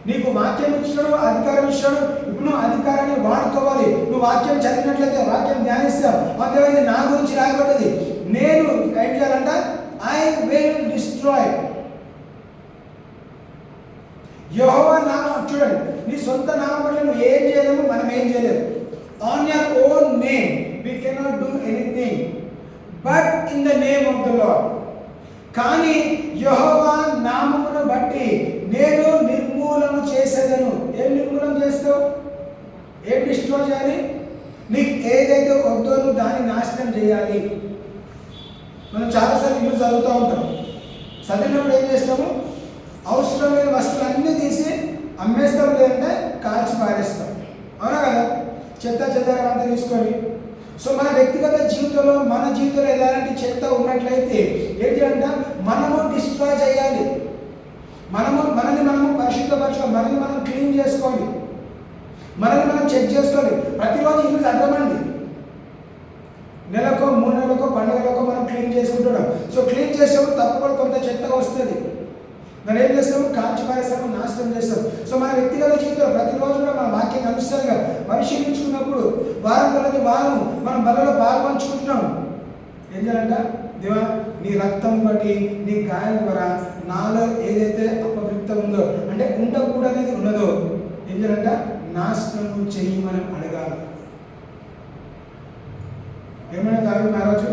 నీకు వాక్యం ఇచ్చాడు, అధికారం ఇచ్చాడు. ఇప్పుడు నువ్వు అధికారాన్ని వాడుకోవాలి. నువ్వు వాక్యం చదివినట్లయితే, వాక్యం ధ్యానిస్తావు, అంతేమైంది నా గురించి రాయబడ్డది. నేను ఏం చేయాలంట? I will destroy. యెహోవా నామం చూడండి, నీ సొంత నామం వల్ల నువ్వు ఏం చేయలేము, మనం ఏం చేయలేము. On your own name we cannot do anything but in the name of the Lord. కానీ యెహోవా నామమును బట్టి నేను నిర్మూలన చేసేదను. ఏం నిర్మూలన చేస్తావు? ఏం డిస్ట్రాయ్ చేయాలి? నీకు ఏదైతే వద్దో నువ్వు దాన్ని నాశనం చేయాలి. మనం చాలాసార్లు ఇల్లు చదువుతూ ఉంటాం. చదివినప్పుడు ఏం చేస్తాము? అవసరమైన వస్తువులన్నీ తీసి అమ్మేస్తాం, లేదంటే కాల్చి పారేస్తాం. అవునా కదా? చెత్త చెదారం అంతా తీసుకొని. సో మన వ్యక్తిగత జీవితంలో, మన జీవితంలో ఎలాంటి చెత్త ఉన్నట్లయితే ఏంటి అంటే మనము డిస్ట్రాయ్ చేయాలి. మనల్ని మనము పరిశుద్ధపరచుకోవాలి, మనల్ని మనం క్లీన్ చేసుకోవాలి, మనల్ని మనం చెక్ చేసుకోవాలి. ప్రతిరోజు ఇల్లు చదవమండి, నెలకో 3 నెలలకో పండుగలకో మనం క్లీన్ చేసుకుంటున్నాం. సో క్లీన్ చేసేప్పుడు తప్పకుండా కొంత చెత్త వస్తుంది. మనం ఏం చేస్తాము? కాల్చి పారేస్తాము, నాశనం చేస్తాం. సో మన వ్యక్తిగత జీవితంలో ప్రతిరోజు కూడా మన వాక్యం అనుసరిగా పరిశీలించుకున్నప్పుడు వారం కొలది వారం మనం బలలో పాల్పంచుకుంటున్నాం. ఏం చేయాలంట? దేవా, నీ రక్తం బట్టి, నీ గాయం ద్వారా నాలో ఏదైతే అపవిత్రం ఉందో, అంటే ఉండకూడనేది ఉన్నదో ఏం చేయాలంట? నాశనం చెయ్యి మనం అడగాలి. ఏమైనా దావి మహారాజు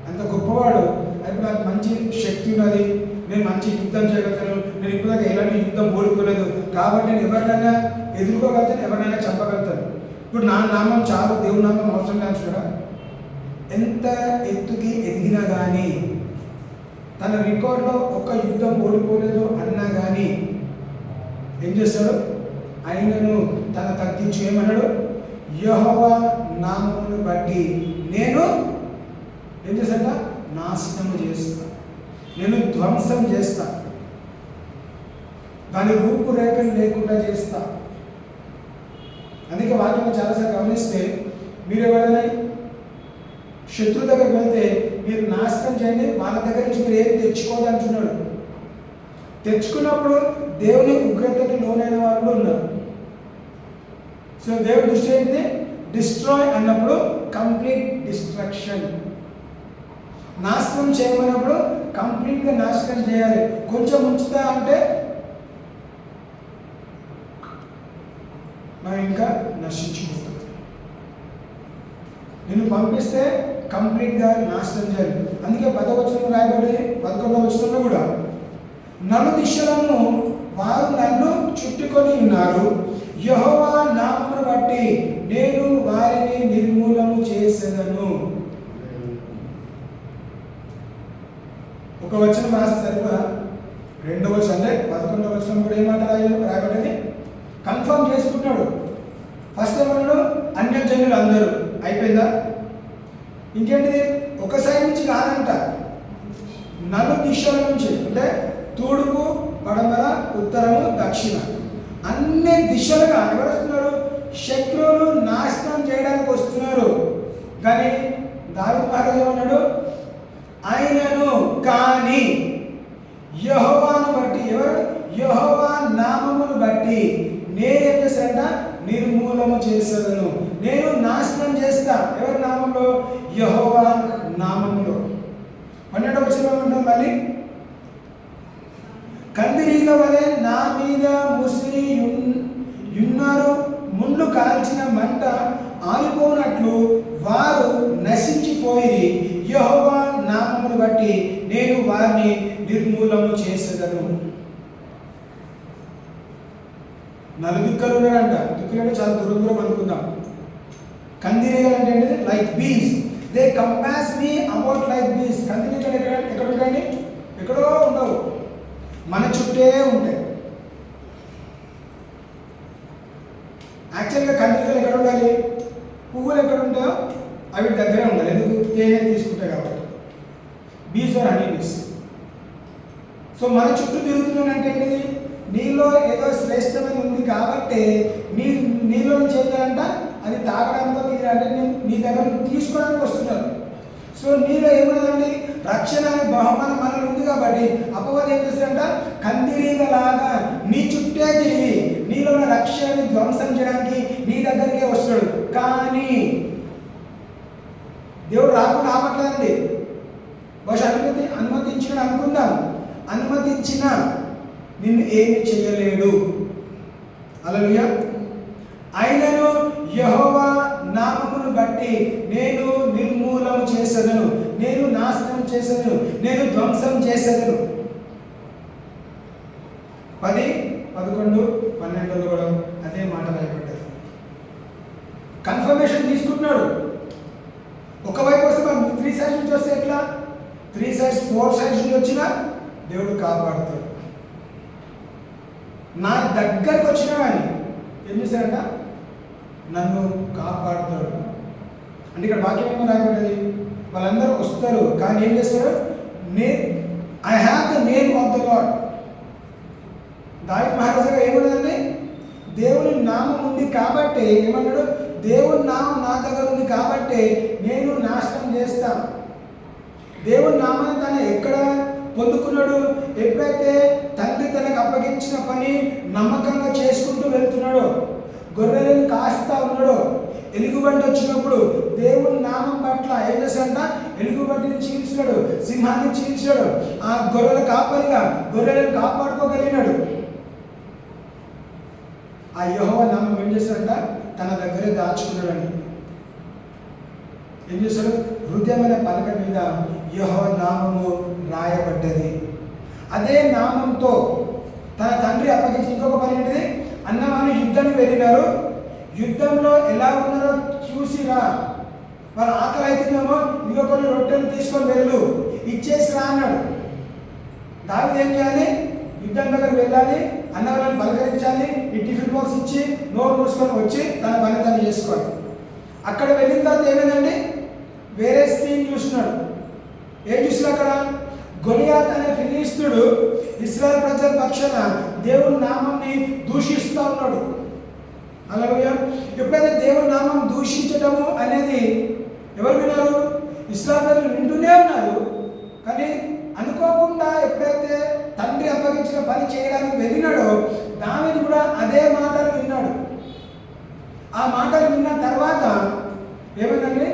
అంత గొప్పవాడు, అయితే నాకు మంచి శక్తి ఉన్నది, నేను మంచి యుద్ధం చేయగలుగుతాను, నేను ఇప్పటిదాకా ఎలాంటి యుద్ధం ఓడిపోలేదు, కాబట్టి నేను ఎవరినైనా ఎదుర్కోగలుగుతాను, ఎవరినైనా చంపగలుగుతాను. ఇప్పుడు నా నామం చాలు, దేవుని నామం అవసరం లేదు చూడ. ఎంత ఎత్తుకి ఎదిగినా కానీ, తన రికార్డులో ఒక్క యుద్ధం ఓడిపోలేదు అన్నా కానీ ఏం చేస్తాడు? ఆయనను తన తగ్గించి ఏమన్నాడు? యెహోవా నామమును బట్టి నేను ఏం చేస్తాడ? నాశనము చేస్తా, నేను ధ్వంసం చేస్తా, దాని రూపురేఖలు లేకుండా చేస్తా. అందుకే వాక్యం చాలాసార్లు గమనిస్తే, మీరు ఎవరైనా శత్రు దగ్గరికి వెళ్తే మీరు నాశనం చేయండి, వాళ్ళ దగ్గర నుంచి మీరు ఏం తెచ్చుకోదంటున్నాడు. తెచ్చుకున్నప్పుడు దేవుని ఉగ్రతకి లోనైన వాళ్ళు ఉన్నారు. సో దేవుడి దృష్టి ఏంటిది? డిస్ట్రాయ్ అన్నప్పుడు కంప్లీట్ డిస్ట్రక్షన్. నాశనం చేయమన్నప్పుడు కంప్లీట్గా నాశనం చేయాలి. కొంచెం ఉంచుతా అంటే మనం ఇంకా నశించుకుంటాం. నిన్ను పంపిస్తే కంప్లీట్గా నాశనం చేయాలి. అందుకే 10వ వచనంలో రాయబడి 11వ వచనంలో కూడా నలుదిశలను వారు నన్ను చుట్టుకొని ఉన్నారు, యెహోవా నామమును బట్టి నేను వారిని నిర్మూలము చేసేదను. ఒక వచనం రాసి సరిపోదా? 2వ వచనం అంటే 11వ వచనం కూడా ఏమాట రాయబడ్డది? కన్ఫర్మ్ చేసుకుంటున్నాడు. ఫస్ట్ ఏమన్నాడు? అన్యజనులు అందరూ. అయిపోయిందా? ఇంకేంటిది? ఒక సైడ్ నుంచి కాదంట, నలుదిశల నుంచి, అంటే తూర్పు, పడమర, ఉత్తరము, దక్షిణ, అన్ని దిశలుగా ఎవరు వస్తున్నారు? శత్రువులు నాశనం చేయడానికి వస్తున్నారు. కానీ దావీదు మహారాజు ఏమన్నాడు? ఆయనను కానీ యెహోవాను బట్టి, ఎవరు? యెహోవా నామమును బట్టి నేనేం చేశానంట? నిర్మూలము చేసేదను, నేను నాశనం చేస్తా. ఎవరి నామంలో? యెహోవా నామములో. 12వ వచనం మళ్ళీ, కందిరీగ వలె నా మీద ముసిరి యున్నారు, ముళ్ళు కాల్చిన మంట ఆరిపోనట్లు వారు నశించిపోయి, యెహోవా నామమును బట్టి నేను వారిని నిర్మూలము చేసేదను. నలుదిక్కలు ఉన్నారంట. దిక్కులు అంటే చాలా దూరం దూరం అనుకుందాం. కందిరీగలు అంటే ఏంటిది? లైక్ బీస్, they compass me about like బీస్. కందిరీగలు ఎక్కడ ఉంటాయండి? ఎక్కడో ఉండవు, మన చుట్టే ఉంటాయి. యాక్చువల్గా కందిరీగలు ఎక్కడ ఉండాలి? పువ్వులు ఎక్కడ ఉంటాయో అవి దగ్గరే ఉండాలి. ఎందుకు? తేనె తీసుకుంటాయి కాబట్టి. Bs are honey bees. So మన చుట్టూ తిరుగుతున్నానంటే ఏంటిది? నీలో ఏదో శ్రేష్టమైన ఉంది కాబట్టి నీలో చేయాలంట అది తాగడానికి, అంటే నీ దగ్గర తీసుకోవడానికి వస్తున్నారు. సో నీలో ఏమున్నదండి? రక్షణ అనే బహుమానం మనలో ఉంది కాబట్టి అపవాది ఏం చేస్తాడంట? కందిరీగలాగా నీ చుట్టే తిరిగి నీలో ఉన్న రక్షణని ధ్వంసం చేయడానికి నీ దగ్గరికే వస్తాడు. కానీ దేవుడు రాకుండా ఆపట్లేదండి. బహుశా అనుమతించిన అనుకుందాం, అనుమతించిన నిన్ను ఏమి చేయలేడు. హల్లెలూయా. ఆయనను యెహోవా నామమును బట్టి నేను నిర్మూలము చేసేదను, నేను నాశనం చేసేదను, నేను ధ్వంసం చేసేదను. 10, 11, 12 కూడా అదే మాట రాయబడ్డది. దేవుడు కాపాడుతాడు. నా దగ్గరకు వచ్చినా కానీ ఏం చేశాడంట? నన్ను కాపాడుతాడు. అంటే ఇక్కడ వాక్యం ఏమో రాబడ్డది, వాళ్ళందరూ వస్తారు కానీ ఏం చేస్తారు? I have the name of the lord. దావీదు మహారాజుగా ఏమన్నదండి? దేవుని నామం ఉంది కాబట్టి ఏమన్నాడు? దేవుని నామం నా దగ్గర ఉంది కాబట్టి నేను నాశనం చేస్తాను. దేవుని నామాన్ని తను ఎక్కడ పొందుకున్నాడు? ఎప్పుడైతే తండ్రి తనకు అప్పగించిన పని నమ్మకంగా చేసుకుంటూ వెళ్తున్నాడో, గొర్రెలను కాస్తా ఉన్నాడో, ఎలుగుబంటి వచ్చినప్పుడు దేవుని నామం పట్ల ఏం చేశాడంట? ఎలుగుబంటిని చీల్చాడు, సింహాన్ని చీల్చాడు. ఆ గొర్రెల కాపరిగా గొర్రెలను కాపాడుకోగలిగినాడు. ఆ యెహోవా నామం ఏం చేశాడంట? తన దగ్గరే దాచుకున్నాడండి. ఏం చేశాడు? హృదయమైన పలక మీద యెహోవా నామము రాయబడ్డది. అదే నామంతో తన తండ్రి అప్పగించి ఇంకొక పని ఏంటిది? అన్నవాళ్ళు యుద్ధానికి వెళ్ళినారు, యుద్ధంలో ఎలా ఉన్నారో చూసిరా, వాళ్ళ ఆకలి అవుతుందేమో, ఇంకో కొన్ని రొట్టెలు తీసుకొని వెళ్ళు, ఇచ్చేసి రా అన్నాడు. దావీదు ఏం చేయాలి? యుద్ధం దగ్గర వెళ్ళాలి, అన్న వాళ్ళని పలకరించాలి, ఈ టిఫిన్ బాక్స్ ఇచ్చి నోరు మూసుకొని వచ్చి తన పని తను చేసుకోవాలి. అక్కడ వెళ్ళిన తర్వాత ఏమైందండి? వేరే సీన్ చూస్తున్నాడు. ఏం చూసినా అక్కడ? గొలియాత్ అనే ఫిలిస్తీయుడు ఇశ్రాయేలు ప్రజల పక్షాన దేవుని నామంని దూషిస్తూ ఉన్నాడు. హల్లెలూయా. ఎప్పుడైతే దేవుని నామం దూషించటము అనేది ఎవరు విన్నారు? ఇశ్రాయేలు ప్రజలు వింటూనే ఉన్నారు. కానీ అనుకోకుండా ఎప్పుడైతే తండ్రి అప్పగించిన పని చేయడానికి వెళ్ళినాడో దావీదు కూడా అదే మాటలు విన్నాడు. ఆ మాటలు విన్న తర్వాత ఏమైందండి?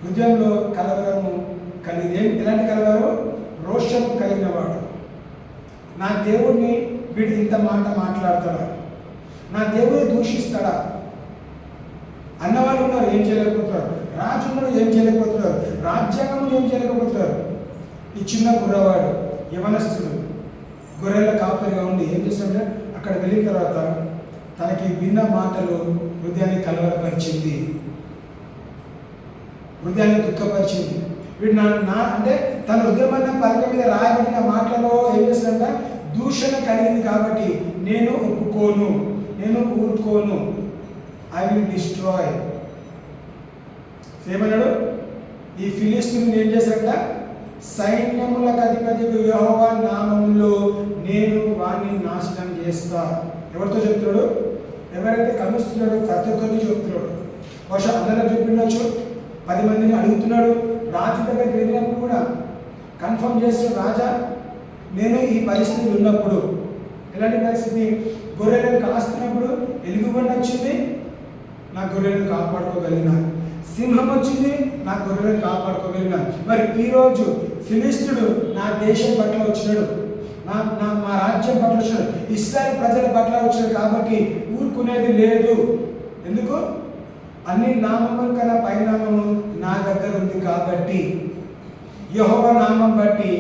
హృదయంలో కలవరము కలిగి, ఎలాంటి కలవరం? రోషము కలిగిన వాడు. నా దేవుడిని వీడు ఇంత మాట మాట్లాడతాడా? నా దేవుడిని దూషిస్తాడా? అన్నవాళ్ళు ఉన్నారు, ఏం చేయలేకపోతున్నారు. రాజు ఉన్నారు, ఏం చేయలేకపోతున్నారు. రాజ్యాంగం ఏం చేయలేకపోతున్నారు. ఈ చిన్న కుర్రవాడు యవనస్తుడు గొర్రెల కాపరిగా ఉండి ఏం చేస్తాడంటే అక్కడ వెళ్ళిన తర్వాత తనకి విన్న మాటలు హృదయాన్ని కలవరపరిచింది, హృదయాన్ని దుఃఖపరిచింది. వీడు నా అంటే తన హృదయమైన పలక మీద రాయబడిన మాటలలో ఏం చేస్తాడంట? దూషణ కలిగింది కాబట్టి నేను ఒప్పుకోను, నేను ఊరుకోను, ఐ విల్ డిస్ట్రాయ్. ఏమన్నాడు? ఈ ఫిలిస్తీయుని ఏం చేశాడంట? సైన్యములకు అధిపతి యెహోవా నామములో నేను వాడిని నాశనం చేస్తా. ఎవరితో చెప్తున్నాడు? ఎవరైతే కలుస్తున్నాడో ప్రతి ఒక్కరిని చెప్తున్నాడు. బహుశా అందరూ చెప్పిండొచ్చు, 10 మందిని అడుగుతున్నాడు. రాజు దగ్గరికి వెళ్ళినప్పుడు కూడా కన్ఫర్మ్ చేస్తున్నాడు, రాజా నేను ఈ పరిస్థితి ఉన్నప్పుడు, ఎలాంటి పరిస్థితి? గొర్రెలను కాస్తున్నప్పుడు ఎలుగుబంటి వచ్చింది, నా గొర్రెలను కాపాడుకోగలిగిన. సింహం వచ్చింది, నా గొర్రెలను కాపాడుకోగలిగిన. మరి ఈరోజు ఫిలిస్తీయుడు నా దేశం పట్ల వచ్చినాడు, మా రాజ్యం పట్ల వచ్చినాడు, ఇశ్రాయేలు ప్రజల పట్ల వచ్చినాడు కాబట్టి ఊరుకునేది లేదు. ఎందుకు? అన్ని నామముల కన్నా పైనామము నా దగ్గర ఉంది కాబట్టి యెహోవా నామం బట్టి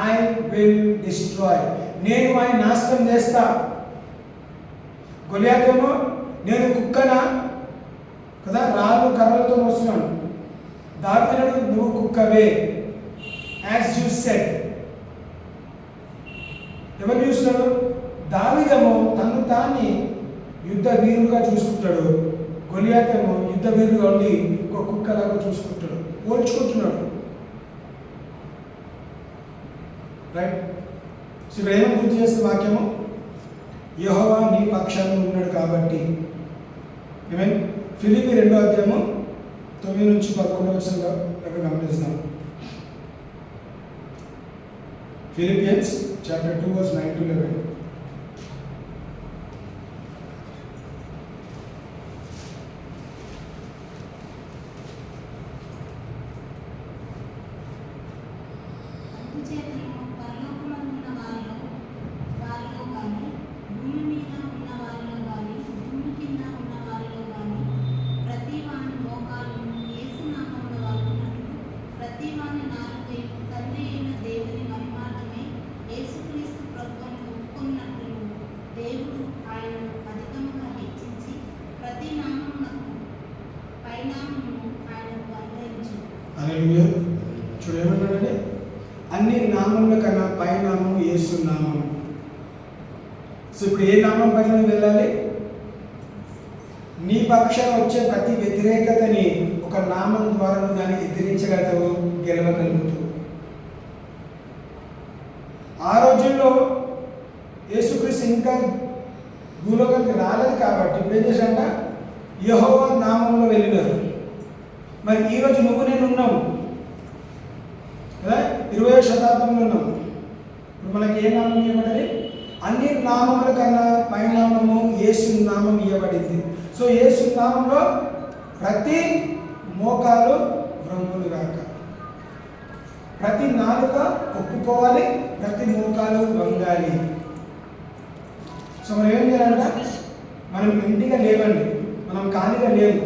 ఐ విల్ డిస్ట్రాయ్, నేను ఆయన నాశనం చేస్తా. గొలియాతేమో నేను కుక్కనా కదా, రాళ్ళు కర్రలతో మోస్తున్నాను. దావీదు నువ్వు కుక్కవే, యాజ్ యూ సెడ్. ఎవరు చూస్తున్నాడు? దావీదేమో తను తాన్ని యుద్ధ వీరుడుగా చూసుకుంటాడు, గొలియాతేమో యుద్ధ వీరుడుగా ఉండి ఒక కుక్కలాగా చూసుకుంటాడు, పోల్చుకుంటున్నాడు. రైట్. సో ఇక్కడ ఏమో గుర్తు చేస్తే వాక్యము, యెహోవా నీ పక్షాన ఉన్నాడు కాబట్టి. ఏమేం? ఫిలిప్పీ 2వ అధ్యాయము 9 నుంచి 11 వచనంగా గమనిస్తాం. Philippians chapter 2 verse 9 to 11.
తండ్రి అయిన దేవుని మహిమార్థమే యేసుక్రీస్తు ప్రభువును ఒప్పుకొని
అన్ని నామముల కన్నా పై నామం యేసు నామం. సో ఇప్పుడు ఏ నామం పైన వెళ్ళాలి? నీ పక్షాన వచ్చే ప్రతి వ్యతిరేకతని ఒక నామం ద్వారా నువ్వు దాన్ని ఎదిరించగలుగుతావు, గెలవగలుగుతావు. ఆ రోజుల్లో యేసుక్రీస్తు ఇంకా భూలోకానికి రాలేదు కాబట్టి ఇప్పుడు ఏం చేశాడంట? యెహోవా నామంలో వెళ్ళినారు. మరి ఈరోజు నువ్వు నేను ఉన్నావు కదా, 20వ శతాబ్దంలో ఉన్నాం. ఇప్పుడు మనకి ఏ నామం ఇవ్వబడింది? అన్ని నామముల కన్నా పై నామము యేసు నామం ఇవ్వబడింది. సో యేసు నామంలో ప్రతి మోకాలు వ్రొంగులు గాక, ప్రతి నాలుక ఒప్పుకోవాలి, ప్రతి మోకాలు వంగాలి. సో మనం ఏం చేయాలంట? మనం ఇంటిగా లేవండి, మనం ఖాళీగా లేవు.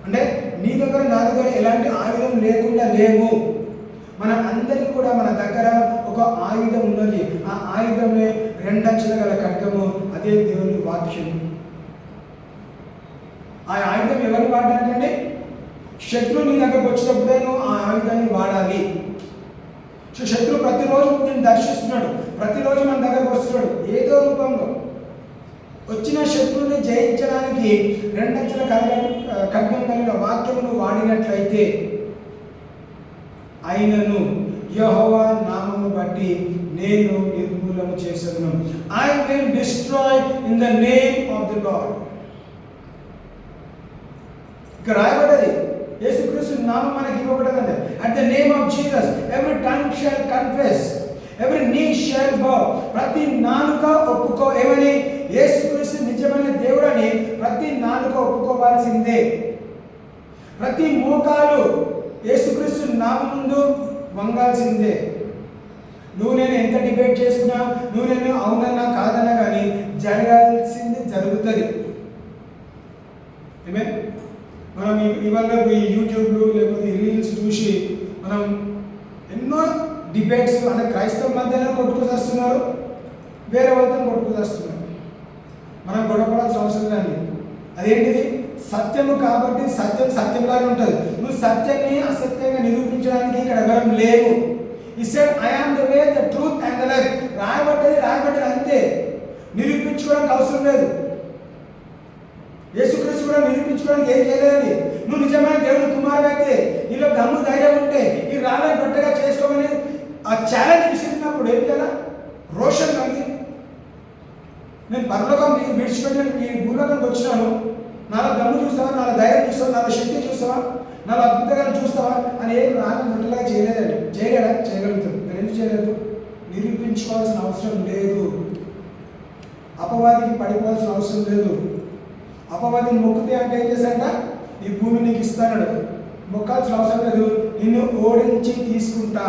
అంటే నీ దగ్గర నా దగ్గర ఎలాంటి ఆయుధం లేకుండా లేవు. మన అందరికీ కూడా మన దగ్గర ఒక ఆయుధం ఉన్నది. ఆ ఆయుధమే 2 అంచుల గల ఖడ్గము, అదే దేవుని వాక్యం. ఆ ఆయుధం ఎవరిని వాడాలంటే శత్రువు నీ దగ్గరకు వచ్చినప్పుడే నువ్వు ఆ ఆయుధాన్ని వాడాలి. సో శత్రువు ప్రతిరోజు నేను దర్శిస్తున్నాడు, ప్రతిరోజు మన దగ్గరకు వస్తున్నాడు ఏదో రూపంలో. వచ్చిన శత్రువుని జయించడానికి 2 అంచుల ఖడ్గం కలిగిన వాక్యమును వాడినట్లయితే ఆయనను యెహోవా నామము బట్టి నేను నిర్మూలన చేసేదను. I will destroy in the name of the Lord. ఇక్కడ రాయబడ్డది, యేసుక్రీస్తు నామం మనకి ఇవ్వబడ్డదండి. At the name of Jesus every tongue shall confess, every knee shall bow. ప్రతి నాలుక ఒప్పుకో. ఏమని? యేసుక్రీస్తు నిజమైన దేవుడని ప్రతి నాలుక ఒప్పుకోవాల్సిందే. ప్రతి మోకాలు యేసుక్రీస్తు నామం ముందు వంగాల్సిందే. నువ్వు నేను ఎంత డిబేట్ చేసుకున్నా, నువ్వు నేను అవునన్నా కాదన్నా కానీ జరగాల్సింది జరుగుతుంది. ఏమే మనం ఇవాళ యూట్యూబ్లు లేకపోతే రీల్స్ చూసి మనం ఎన్నో డిబేట్స్ అంటే క్రైస్తవ మధ్యలో కొట్టుకు వస్తున్నారు, వేరే వాళ్ళతో కొట్టుకు వస్తున్నారు. మనం గొడవపడాల్సిన అవసరం లేదు. అదేంటిది? సత్యము కాబట్టి సత్యం సత్యంలాగే ఉంటుంది. నువ్వు సత్యాన్ని అసత్యంగా నిరూపించడానికి ఇక్కడ ఎవరం లేవు. He said I am the way, the truth and the life. రాయబడ్డది అంతే, నిరూపించుకోవడానికి అవసరం లేదు. యేసుక్రీస్తు కూడా నిరూపించుకోవడానికి ఏం చేయలేదండి. నువ్వు నిజమైన దేవుని కుమారుడు అయితే, నీలో దమ్ము ధైర్యం ఉంటే ఈ రాళ్ళని గొట్టగా చేసుకోమని ఆ ఛాలెంజ్ విసిరినప్పుడు ఏం చేయాలా? రోషన్ కలిగి నేను పరలోకం విడిచిపెట్టి ఈ భూలోకానికి వచ్చినాను, నాలో దమ్ము చూస్తావా, నాలో ధైర్యం చూస్తావా, నాలో శక్తి చూస్తావా, నాలో అద్భుతంగా చూస్తావా అని ఏం రాళ్ళని గొట్టలాగా చేయలేదండి. చేయలేడా? చేయగలుగుతాడు. మరి ఎందుకు చేయలేదు? నిరూపించుకోవాల్సిన అవసరం లేదు. అపవాదికి పడిపోవాల్సిన అవసరం లేదు. అపవాదిని మొక్కితే అంటే ఏం చేశాడ? ఈ భూమి నీకు ఇస్తాడు. మొక్కాల్సిన అవసరం లేదు. నిన్ను ఓడించి తీసుకుంటా,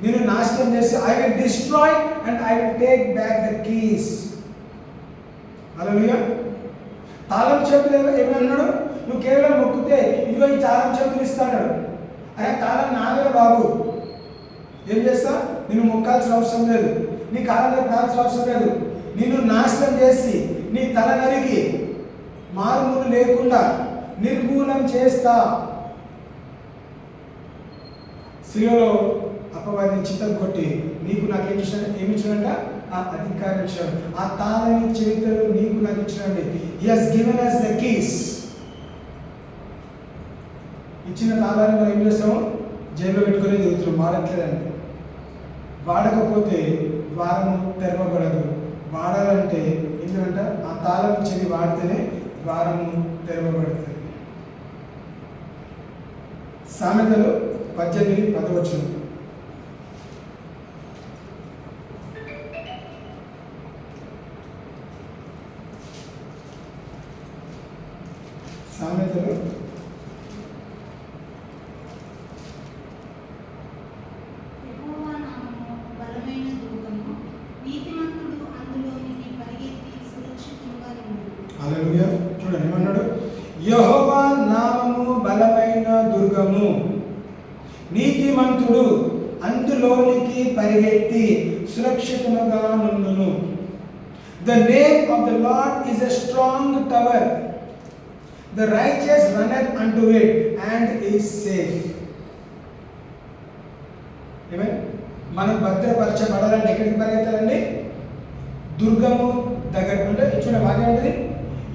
నిన్ను నాశనం చేసి I will destroy and I will take back the keys. Hallelujah. తాళం చేతులు ఏమన్నాడు? నువ్వు కేవలం మొక్కితే ఇదిగో ఈ తాళం చేతులు ఇస్తాడు. అరే తాళం నాగల బాబు, ఏం చేస్తా? నిన్ను మొక్కాల్సిన అవసరం లేదు, నీ కాలంలో పడాల్సిన అవసరం లేదు. నిన్ను నాశనం చేసి నీ తల నరికి మారుమూలు లేకుండా నిర్మూలం చేస్తా. శిలువలో అపవాదిని చిత్తం కొట్టి నీకు నాకు ఏమి ఇచ్చినంట? ఆ అధికారం ఇచ్చాడు. ఆ తాళని చేతులు నీకు నాకు ఇచ్చినండి. He has given us the keys. ఇచ్చిన తాళాన్ని మనం ఏం చేస్తాము? జైల్లో పెట్టుకునే తిరుగుతున్నాం, వాడట్లేదండి. వాడకపోతే ద్వారము తెరవబడదు. వాడాలంటే ఎందుకంటే ఆ తాళం ఇచ్చేది వాడితేనే ద్వారము తెరవబడుతుంది. సామెతలు 18:10. సామెతలు హల్లెలూయా. చూడండి ఏమన్నాడు? యెహోవా నామము బలమైన దుర్గము, నీతిమంతుడు అందులోనికి పరిగెత్తి సురక్షితముగా నుండును. The name of the Lord is a strong tower. The righteous runneth unto it and is safe. Amen. మనం భద్రపరచబడాలంటే ఎక్కడికి పరిగెత్తాలండి? దుర్గము దగ్గర. అంటే చూడ వాక్యం ఏంటిది?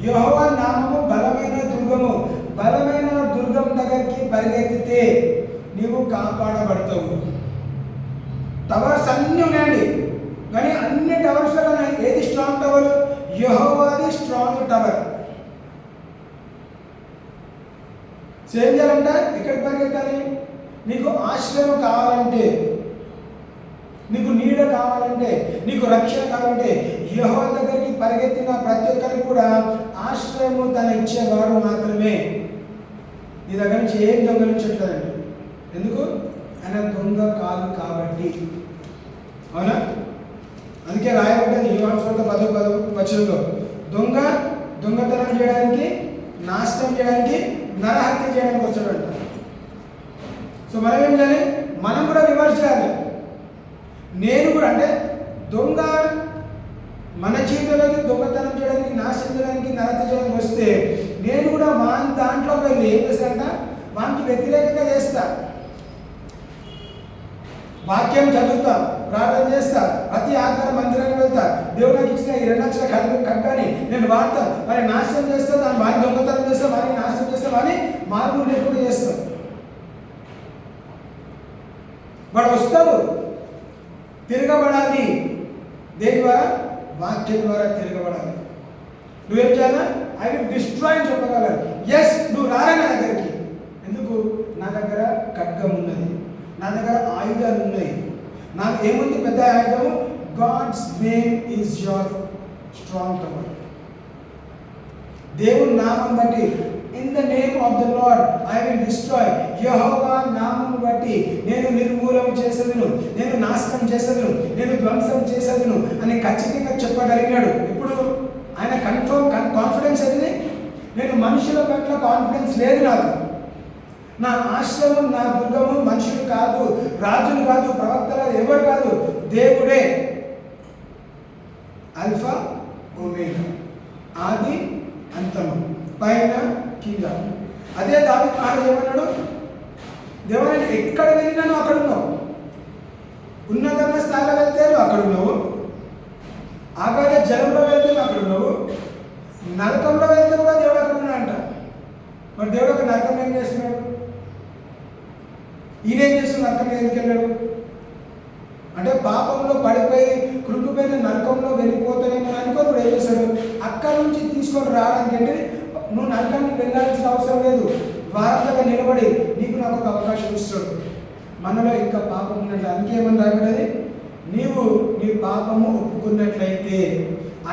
యెహోవా నామము బలమైన దుర్గము. బలమైన దుర్గం దగ్గరికి పరిగెత్తితే నీవు కాపాడబడతావు. టవర్స్ అన్నీ ఉన్నాయండి, కానీ అన్ని టవర్స్లో ఏది స్ట్రాంగ్ టవర్? యెహోవాది స్ట్రాంగ్ టవర్. ఏం చేయాలంటే ఎక్కడికి పరిగెత్తాలి? నీకు ఆశ్రయం కావాలంటే, నీకు నీడ కావాలంటే, నీకు రక్షణ కావాలంటే యెహోవా దగ్గరికి పరిగెత్తిన ప్రతి ఒక్కరికి కూడా ఆశ్రయము తన ఇచ్చేవాడు మాత్రమే. నీ దగ్గర నుంచి ఏం దొంగలించట్లేదండి. ఎందుకు? ఆయన దొంగ కాదు కాబట్టి. అవునా? అందుకే రాయబడ్డది యోహాను సువార్త 10:10 దొంగతనం చేయడానికి, నాశనం చేయడానికి, నరహత్య చేయడానికి వచ్చాడంట. సో మనం ఏం చేయాలి? మనం కూడా రివర్స్ చేయాలి. నేను కూడా అంటే దొంగ మన జీవితంలోకి దొంగతనం చేయడానికి, నాశనం చేయడానికి, నరహత్య చేయడానికి వస్తే నేను కూడా దాంట్లో వెళ్ళి ఏం చేస్తానంట? వానికి వ్యతిరేకంగా చేస్తా. వాక్యం చదువుతా, ప్రార్థన చేస్తా, ప్రతి ఆకార మందిరానికి వెళ్తా, దేవుడు నాకు ఇచ్చిన ఈ 2 లక్షల ఖడ్గాని నేను వాడతా, మరి నాశనం చేస్తా, దాన్ని వారిని దొంగతనం చేస్తా, వారిని నాశనం చేస్తా, వారిని మార్పు లేకుండా చేస్తాం. వాడు వస్తాడు, తిరగబడాలి. దేని ద్వారా? వాక్యం ద్వారా తిరగబడాలి. నువ్వేం చేయాలా? ఐ విల్ డిస్ట్రాయ్ అని చెప్పగలరు. ఎస్, నువ్వు రారా నా దగ్గరికి. ఎందుకు? నా దగ్గర ఖడ్గం ఉన్నది, నా దగ్గర ఆయుధాలు ఉన్నాయి. నాకు ఏముంది? పెద్ద ఆయుధము. God's name is your strong tower. దేవుని నామం బట్టి, in the name of the Lord I will destroy. యెహోవా నామం బట్టి నేను నిర్మూలన చేసేదను, నేను నాశనం చేసేదను, నేను ధ్వంసం చేసేదను అని ఖచ్చితంగా చెప్పగలిగినాడు. ఇప్పుడు ఆయన కాన్ఫిడెన్స్ అనేది, నేను మనుషుల పట్ల కాన్ఫిడెన్స్ లేదు నాకు. నా ఆశ్రమం, నా దుర్గము మనుషులు కాదు, రాజులు కాదు, ప్రవక్తలు ఎవరు కాదు, దేవుడే. ఆల్ఫా ఒమేగా, ఆది అంతము, పైన కింద. అదే దావీదు మహారాజు ఏమన్నాడు? దేవా, నేను ఎక్కడ వెళ్ళినాను అక్కడ ఉన్నావు, ఉన్నతమైన స్థాయిలో వెళ్తే అక్కడ ఉన్నావు, ఆగాధ జలంలో వెళ్తే అక్కడ ఉన్నావు, నరకంలో వెళ్తే కూడా దేవుడు అక్కడ ఉన్నాడంట. మరి దేవుడు ఒక నరకం ఏం చేస్తున్నాడు? ఈయన ఏం చేస్తున్నాడు? నరకం ఎందుకు వెళ్ళాడు? అంటే పాపంలో పడిపోయి కృంగిపోయిన నరకంలో వెళ్ళిపోతానేమో అనుకో. ఇప్పుడు ఏం చేశాడు? అక్కడి నుంచి తీసుకొని రావడానికి అంటే నువ్వు నరకానికి వెళ్ళాల్సిన అవసరం లేదు. వారంగా నిలబడి నీకు నాకు ఒక అవకాశం ఇస్తాడు. మనలో ఇంకా పాపం ఉన్నట్లు. అందుకేమని రాబడ్డది? నీవు నీ పాపము ఒప్పుకున్నట్లయితే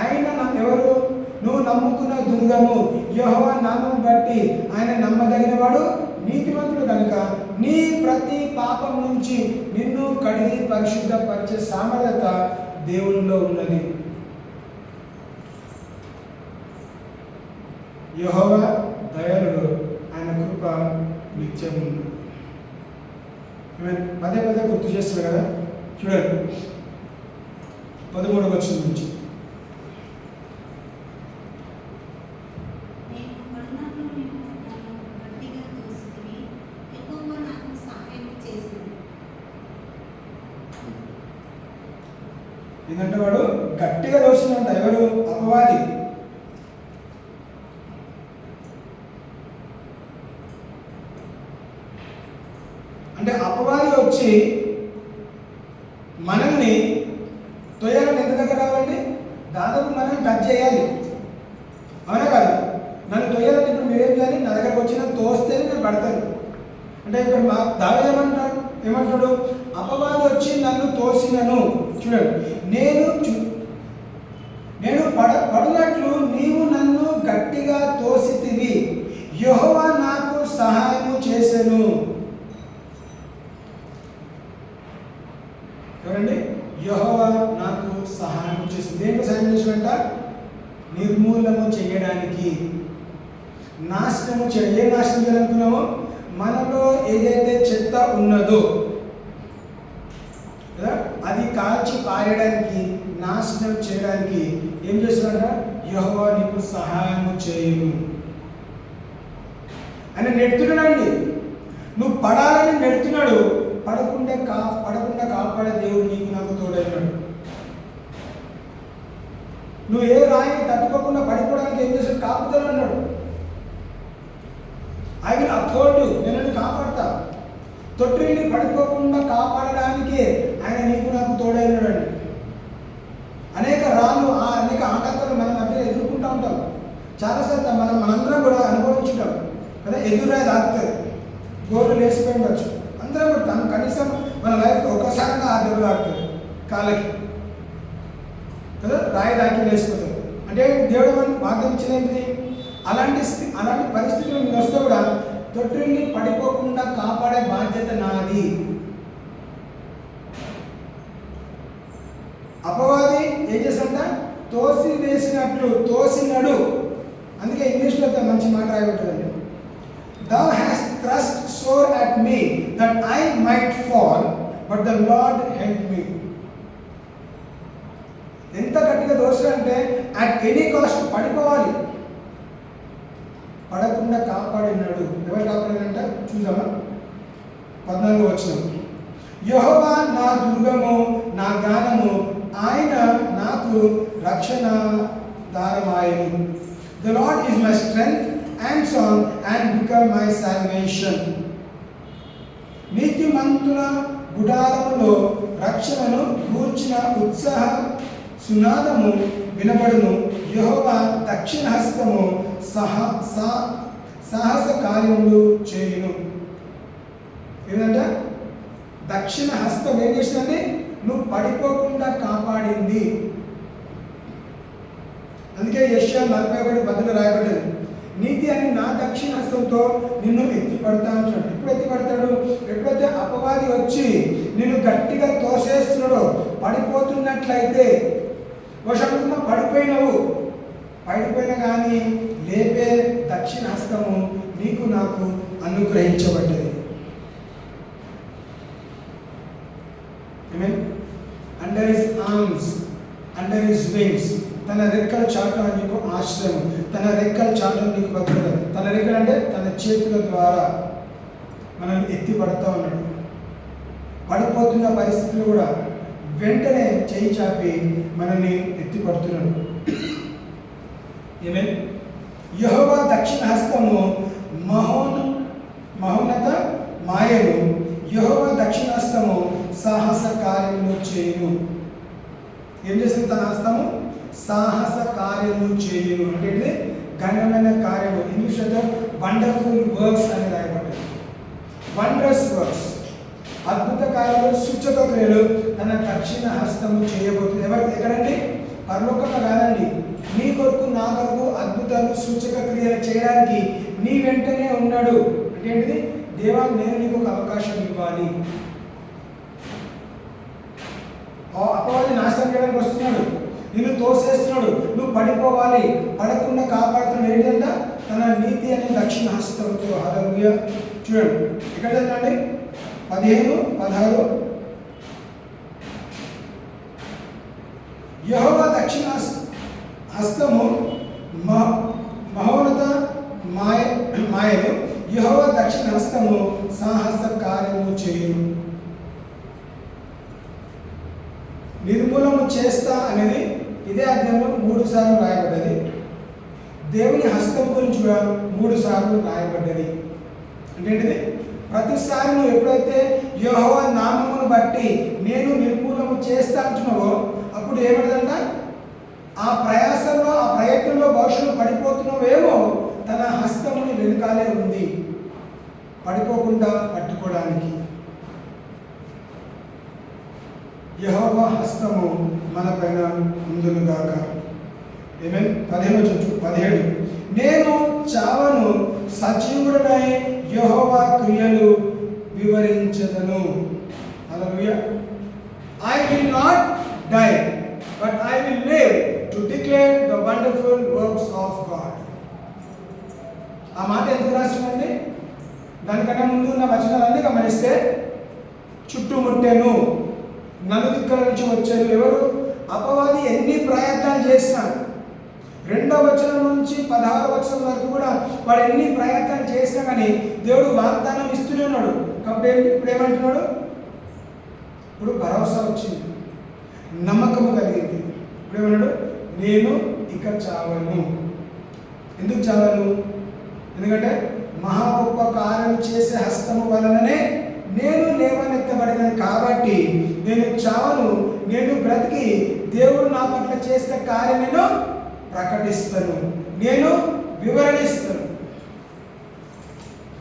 ఆయన ఎవరు? నువ్వు నమ్ముకున్న దుర్గము యెహోవా నామం బట్టి ఆయన నమ్మదగిన వాడు, నీతిమంతుడు కనుక నీ ప్రతి పాపం నుంచి నిన్ను కడిగి పరిశుద్ధపరిచే సామర్థ్యత దేవునిలో ఉన్నది. యెహోవా దయాళుడు, ఆయన కృప నిత్యం ఉన్నది. పదే పదే గుర్తు చేస్తున్నారు కదా. చూడండి 13వ వచనం నుంచి. ఎందుకంటే వాడు గట్టిగా దోషినంట. ఎవరు? అపవాది. అంటే అపవాది వచ్చి మనల్ని తొయ్యాలని ఎంత దగ్గర రావాలండి? దాదాపు మనం టచ్ చేయాలి. అవునా కదా? నన్ను తొయ్యాలని ఇప్పుడు మీరేం చేయాలి? నా దగ్గరకు వచ్చి నన్ను తోస్తేనే నేను పడతాను. అంటే ఇక్కడ మా దావీదు ఏమంటాడు? అపవాది వచ్చి నన్ను తోసినను. చూడండి, నేను పడినట్లు నీవు నన్ను గట్టిగా తోసితివి, యెహోవా నాకు సహాయము చేసెను. ఎవరండి? యెహోవా నాకు సహాయం చేసింది. దేనికి సహాయం చేసినట్ట? నిర్మూలము చేయడానికి, నాశనము చేయాలి. ఏం నాశనం చేయాలనుకున్నామో? మనలో ఏదైతే చెత్త ఉన్నదో కదా, అది కాల్చి పారేయడానికి, నాశనం చేయడానికి ఏం చేస్తున్నాడ? యెహోవా నీకు సహాయము చేయును. ఆయన నెడుతున్నాడండి. నువ్వు పడాలని నెడుతున్నాడు, పడకుండా కాపాడే దేవుడు నీకు నాకు తోడైనాడు. నువ్వు ఏ రాయిని తట్టుకోకుండా పడిపోవడానికి ఏం చేశాడు? కాపుదలు అన్నాడు. ఐ విల్ అప్హోల్డ్ యు, నేను నిన్ను కాపాడతా. తొట్టిల్ని పడిపోకుండా కాపాడడానికి ఆయన నీకు నాకు తోడైనాడండి. అనేక రాళ్ళు, అనేక ఆటంకాలు మన మధ్య ఎదుర్కొంటూ ఉంటాం. చాలాసార్లు మనందరం కూడా అనుభవించుంటాం కదా. ఎదురాయి తాకుతుంది, గోర్లు లేచిపోయి ఉండొచ్చు. అందరం కూడా కనీసం మన లైఫ్ ఒక్కసారిగా ఆ దెబ్బ తాకుతుంది కాళ్ళకి కదా, రాయి దాకి లేచిపోతుంది. అంటే దేవుడు మనం వాగ్దానం ఇచ్చినది అలాంటి పరిస్థితులు నేను వస్తే కూడా తొట్టిల్ని పడిపోకుండా కాపాడే బాధ్యత నాది. అపవాది ఏం చేస్తాడ? తోసి వేసినట్లు తోసినడు. అందుకే ఇంగ్లీష్లో మంచి మాట రాయి ఉంటుందండి. Thou hast thrust sore at me that I might fall, but the Lord helped me. ఎంత గట్టిగా దోసాడంటే అట్ ఎనీ కాస్ట్ పడిపోవాలి, పడకుండా కాపాడినాడు. ఎవరు కాపాడినంట చూసామా? 14వ వచనం. యెహోవా నా దుర్గము, నా గానము, ఆయన నాకు రక్షణ దారమాయను. The Lord is my strength and song and become my salvation. నీతిమంతుల గుడారములో రక్షణను గూర్చిన ఉత్సాహ సునాదము వినబడును. యెహోవా దక్షిణ హస్తము సాహస కార్యములు చేయును. ఏంటంటే దక్షిణ హస్తం ఏం చేసిందండి? నువ్వు పడిపోకుండా కాపాడింది. అందుకే యెషయా 41:10 రాయబడ్డది, నీతి అని నా దక్షిణ హస్తంతో నిన్ను ఎత్తి పడతా అంటున్నాడు. ఎప్పుడు ఎత్తి పడతాడు? ఎప్పుడైతే అపవాది వచ్చి నిన్ను గట్టిగా తోసేస్తున్నాడో, పడిపోతున్నట్లయితే, వర్షంలో పడిపోయినా కానీ లేపే దక్షిణ హస్తము నీకు నాకు అనుగ్రహించబడ్డది. Under his arms, under his wings, తన రెక్కల చాటున నీకు ఆశ్రయం, తన రెక్కల చాటున నీకు భద్రత. తన రెక్కలు అంటే తన చేతుల ద్వారా మనల్ని ఎత్తి పడుతూ ఉన్నాడు. పడిపోతున్న పరిస్థితులు కూడా వెంటనే చేయి చాపి మనల్ని ఎత్తి పడుతున్నాడు. యెహోవా దక్షిణ హస్తము మహోన్నత మాయను, యెహోవా దక్షిణ హస్తము సాహస కార్యములు చేయును. ఏం చేస్తుంది తన హస్తము? సాహస కార్యము చేయును. అంటే ఘనమైన కార్యము. ఇంగ్లీష్లో వండర్ఫుల్ వర్క్స్ అని రాయబడ్డాయి. వండరస్ వర్క్స్, అద్భుత కార్యాలు, సూచక క్రియలు తన దక్షిణ హస్తము చేయబోతుంది. ఎక్కడండి? పరలోకంలో కాదండి. నీ కొరకు నా కొరకు అద్భుతాలు సూచక క్రియలు చేయడానికి నీ వెంటనే ఉన్నాడు. అంటే ఏంటిది? దేవా, నేను నీకు ఒక అవకాశం ఇవ్వాలి. అపవాది నాశనం చేయడానికి వస్తున్నాడు, నిన్ను తోసేస్తున్నాడు, నువ్వు పడిపోవాలి, పడకుండా కాపాడుతున్నాడు. ఏంటంటే తన నీతి అనే దక్షిణ హస్తంతో. హల్లెలూయా. చూడండి ఇక్కడ చదవండి 15, 16. యెహోవా దక్షిణ హస్తము మహోన్నత మాయను, యెహోవా దక్షిణ హస్తము సాహస కార్యము చేయును. నిర్మూలన చేస్తా అనేది ఇదే అధ్యాయంలో 3 సార్లు రాయబడ్డది. దేవుని హస్తం గురించి కూడా 3 సార్లు రాయబడ్డది. అంటే ఏంటిది? ప్రతిసారి నువ్వు ఎప్పుడైతే యెహోవా నామమును బట్టి నేను నిర్మూలన చేస్తా అంటున్నావో అప్పుడు ఏమిటంట? ఆ ప్రయాసంలో, ఆ ప్రయత్నంలో భవిష్యత్తు పడిపోతున్నావేమో, తన హస్తముని వెనుకాలే ఉంది పడిపోకుండా పట్టుకోవడానికి. యెహోవా హస్తము మన పైన ఉందునుగాక. ఆమేన్. 17. నేను చావను, సజీవుడనై యెహోవా క్రియలు వివరించదను. హల్లెలూయా. I will not die, but I will live to declare the wonderful works of God. ఆ మాట ఎందుకు రాసిందండి? దానికన్నా ముందు ఉన్న వచనాలన్నీ గమనిస్తే, చుట్టుముట్టెను, నలుదిక్కుల నుంచి వచ్చారు. ఎవరు? అపవాది ఎన్ని ప్రయత్నాలు చేసినా, 2వ వచనం నుంచి 16వ వచనం వరకు కూడా వాడు ఎన్ని ప్రయత్నాలు చేసినా కానీ దేవుడు వాగ్దానం ఇస్తూనే ఉన్నాడు. కాబట్టి ఇప్పుడు ఏమంటున్నాడు? ఇప్పుడు భరోసా వచ్చింది, నమ్మకము కలిగింది. ఇప్పుడు ఏమన్నాడు? నేను ఇక చావను. ఎందుకు చావను? ఎందుకంటే మహా గొప్ప కార్యం చేసే హస్తము వలననే నేను లేవనెత్తబడినాను కాబట్టి నేను చావను. నేను బ్రతికి దేవుడు నా పట్ల చేసే కార్యం నేను ప్రకటిస్తాను, నేను వివరణిస్తాను.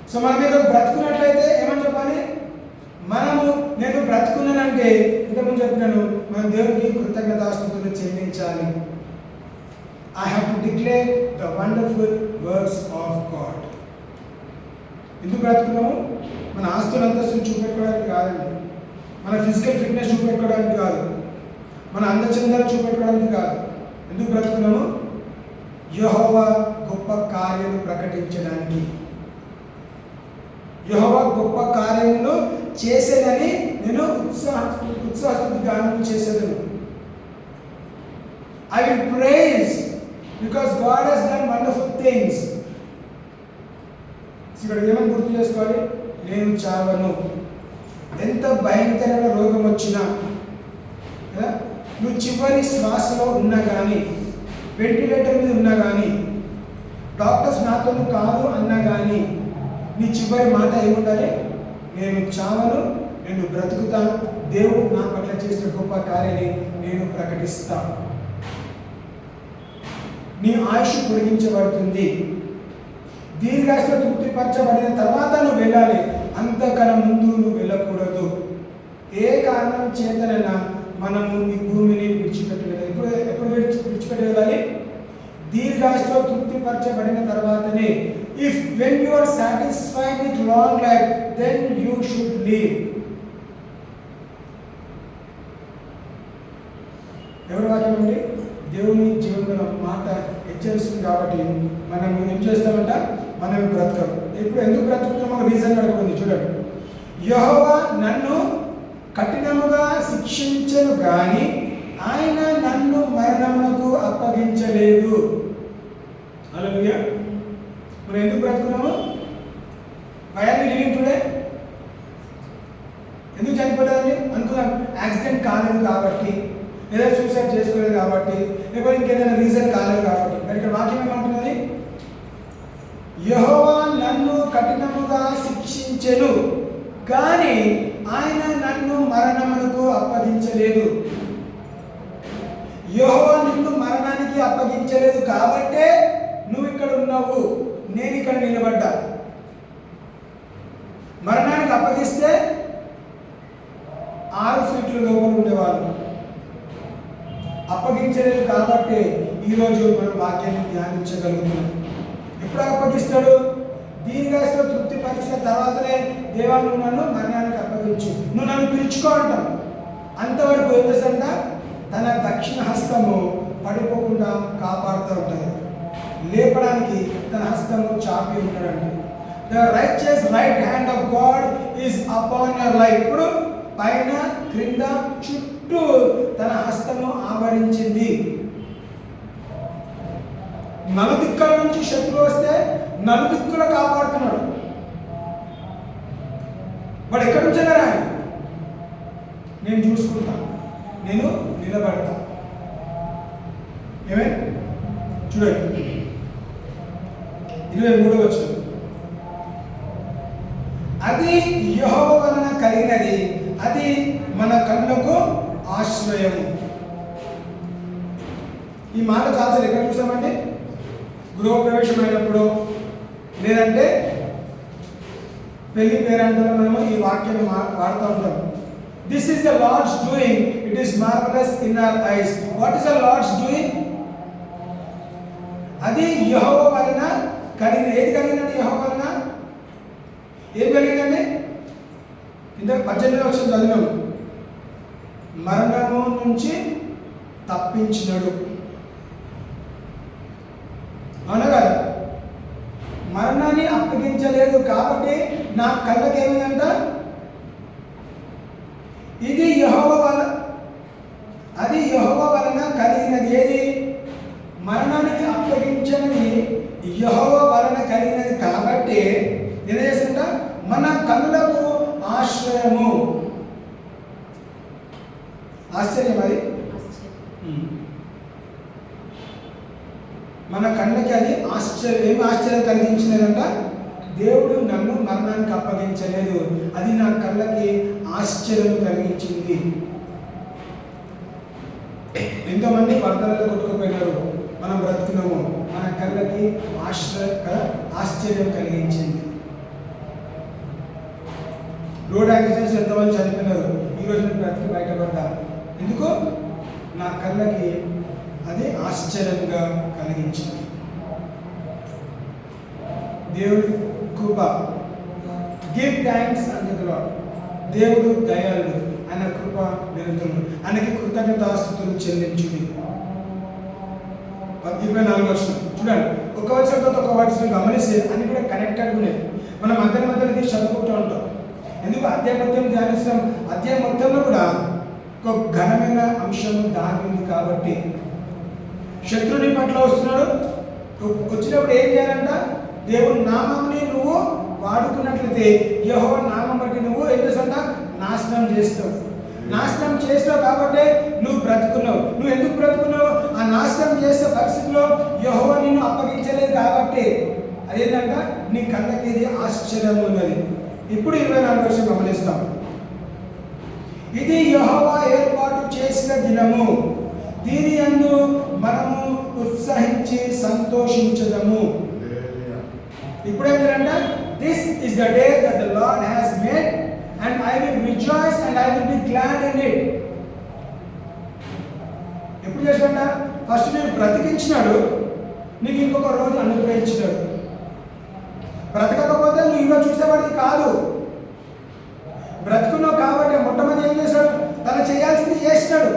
సో మనం మీద బ్రతుకున్నట్లయితే ఏమని చెప్పాలి? మనము నేను బ్రతుకున్నానంటే ఇంతకుముందు చెప్పినాను, మనం దేవునికి కృతజ్ఞతాస్తుతులు చెల్లించాలి. I have to declare the wonderful works of God. ఎందుకు బ్రతుకున్నాము? మన ఆస్తులు అంతస్తులు చూపెట్టుకోవడానికి కాదండి, మన ఫిజికల్ ఫిట్నెస్ చూపెట్టుకోవడానికి కాదు, మన అందచందాలు చూపెట్టుకోవడానికి కాదు. ఎందుకు బ్రతుకున్నాము? యెహోవా గొప్ప కార్యము ప్రకటించడానికి. యెహోవా గొప్ప కార్యములు చేసేదని నేను ఉత్సాహస్తుతి గానం చేసేదను. I will praise because God has done wonderful things. ఇక్కడ ఏమని గుర్తు చేసుకోవాలి? నేను చావను. ఎంత భయంకరమైన రోగం వచ్చినా, నువ్వు చివరి శ్వాసలో ఉన్నా కానీ, వెంటిలేటర్ మీద ఉన్నా కానీ, డాక్టర్స్ నాతో కాదు అన్నా కానీ, నీ చివరి మాట ఏముండాలి? నేను చావను, నేను బ్రతుకుతాను, దేవుడు నా పట్ల చేసిన గొప్ప కార్యాన్ని నేను ప్రకటిస్తాను. నీ ఆయుష్ పొడిగించబడుతుంది. దీర్ఘాయుష్తో తృప్తిపరచబడిన తర్వాత నువ్వు వెళ్ళాలి, అంతకన్నా ముందు నువ్వు వెళ్ళకూడదు. ఏ కారణం చేతనైనా మనము ఈ భూమిని విడిచిపెట్టి వెళ్ళాలి. ఎప్పుడు విడిచిపెట్టి వెళ్ళాలి? దీర్ఘాయుష్తో తృప్తిపరచబడిన తర్వాతనే. If when you are satisfied with long life then you should leave. ఎవరు వాక్యం అండి? దేవుని జీవన మాట హెచ్చరిస్తుంది. కాబట్టి మనం ఏం చేస్తామంట? మనం బ్రతకం. ఇప్పుడు ఎందుకు బ్రతుకుతామో రీజన్ అడగండి. చూడండి, యెహోవా నన్ను కఠినముగా శిక్షించను గాని ఆయన నన్ను మరణమునకు అప్పగించలేదు. హల్లెలూయా. మనం ఎందుకు బ్రతుకున్నాము? Why are we living today? ఎందుకు చనిపోలేదని అనుకున్నాం? యాక్సిడెంట్ కాలేదు కాబట్టి, లేదా సూసైడ్ చేసుకోలేదు కాబట్టి, లేకపోతే ఇంకేదైనా రీజన్ కాలేదు కాబట్టి. మరి ఇక్కడ వాక్యం ఏమంటున్నది? యెహోవా నన్ను కఠినముగా శిక్షించెను కానీ ఆయన నన్ను మరణమునకు అప్పగించలేదు. యెహోవా నిన్ను మరణానికి అప్పగించలేదు కాబట్టే నువ్వు ఇక్కడ ఉన్నావు, నేను ఇక్కడ నిలబడ్డా. మరణానికి అప్పగిస్తే 6 ఫీట్ల లోపల ఉండేవాళ్ళు. అప్పగించలేదు కాబట్టి ఈరోజు మనం వాక్యాన్ని ధ్యానించగలుగుతున్నాం. ఎప్పుడు అప్పగిస్తాడు? దీర్ఘాయుష్తో తృప్తిపరిచిన తర్వాతనే దేవా నువ్వు నన్ను మరణానికి అప్పగించు, నువ్వు నన్ను పిలుచుకో అంటాం. అంతవరకు ఏం చేస్తాడంట? తన దక్షిణ హస్తము పడిపోకుండా కాపాడుతూ ఉంటుంది, లేపడానికి తన హస్తము చాపి ఉంటాడండి. The righteous right hand of God is upon your life. ఇప్పుడు పైన క్రింద చుట్టూ తన హస్తము ఆవరించింది. నలుదిక్కుల నుంచి శత్రువు వస్తే నలుదిక్కుల కాపాడుతున్నాడు. వాడు ఎక్కడి నుంచి రా? నేను చూసుకుంటా, నేను నిలబడతా. ఏమే చూడండి 23వ వచనం. అది యెహోవా వలన కలిగినది, అది మన కన్నులకు ఆశ్రయము. ఈ మాట చాలాసార్లు ఎక్కడ చూసామండి? గృహప్రవేశమైనప్పుడు, లేదంటే పెళ్లి పేరంటలో మనము ఈ వాక్యాన్ని వాడుతూ ఉంటాం. This is the Lord's doing, it is marvellous in our eyes. What is the Lord's doing? అది యెహోవా వలన కలిగిన. ఏది కలిగినది? యెహోవా వలన ఏం కలిగిందండి? ఇంత 18వ వచనం చదివాము. మరణము నుంచి తప్పించినడు. అవునా కదా? మరణాన్ని అప్పగించలేదు కాబట్టి నా కళ్ళకి ఏమైందంట? ఇది యెహోవా వలన, అది యెహోవా వలన కలిగినది. ఏది? మరణానికి అప్పగించనిది యెహోవా వలన కలిగినది కాబట్టి ఏం చేస్తుంట? మన కళ్ళకు ఆశ్రయము. మన కళ్ళకి అది ఆశ్చర్యం కలిగించినదంట. దేవుడు నన్ను మరణానికి అప్పగించలేదు, అది నా కళ్ళకి ఆశ్చర్యం కలిగించింది. ఎంతోమంది భర్తలలో కొట్టుకుపోయినారు, మనం బ్రతుకున్నాము, మన కళ్ళకి ఆశ్చర్యం కలిగించింది. రోడ్ యాక్సిడెంట్స్ ఎంతమంది చనిపోయినారు, ఈరోజు నేను బ్రతికి బయటపడ్డా. ఎందుకు? నా కళ్ళకి అది ఆశ్చర్యంగా కలిగించింది. దేవుడి కృప. Give thanks and Lord. దేవుడు దయాళుడు, ఆయన కృప నిరంతరం, ఆయనకి కృతజ్ఞతాస్తుతులు చెల్లించుడి. 24 వర్షం చూడండి, ఒక వర్షంతో ఒక వర్షం గమనిస్తే అన్ని కూడా కనెక్టెడ్ ఉన్నాయి. మనం మధ్యలో తీసి చదువుకుంటూ ఉంటాం. ఎందుకు? అధ్యాయం మొత్తం ధ్యానిస్తాం. అధ్యాయం మొత్తంలో కూడా ఒక ఘనమైన అంశం దాగి ఉంది. కాబట్టి శత్రుని పట్ల వస్తున్నాడు, వచ్చినప్పుడు ఏం చేయాలంట? దేవుని నామంని నువ్వు వాడుకున్నట్లయితే యెహోవా నామం బట్టి నువ్వు ఏం చేస్తావంట? నాశనం చేస్తావు. నాశనం చేస్తావు కాబట్టి నువ్వు బ్రతుకున్నావు. నువ్వు ఎందుకు బ్రతుకున్నావు? ఆ నాశనం చేసే పరిస్థితిలో యెహోవా నిన్ను అప్పగించలేదు కాబట్టి అదేంటంట, నీ కళ్ళకి ఇది ఆశ్చర్యం ఉన్నది. ఇప్పుడు 24 వర్షం గమనిస్తాం. ఇది యెహోవా ఏర్పాటు చేసిన దినము, దీని యందు మనము ఉత్సహించి సంతోషించదము. ఇప్పుడు ఏం చేయాలంట? This is the day that the lord has made and I will rejoice and I will be glad in it. ఎప్పుడు చేసాడంట? ఫస్ట్ నేను బ్రతికించినాడు, నీకు ఇంకొక రోజు అనుగ్రహించినాడు. బ్రతకకపోతే నువ్వు ఇంకా చూసేవాడికి కాదు. బ్రతుకున్నావు కాబట్టి మొట్టమొదటి ఏం చేశాడు? తను చేయాల్సింది చేసినాడు.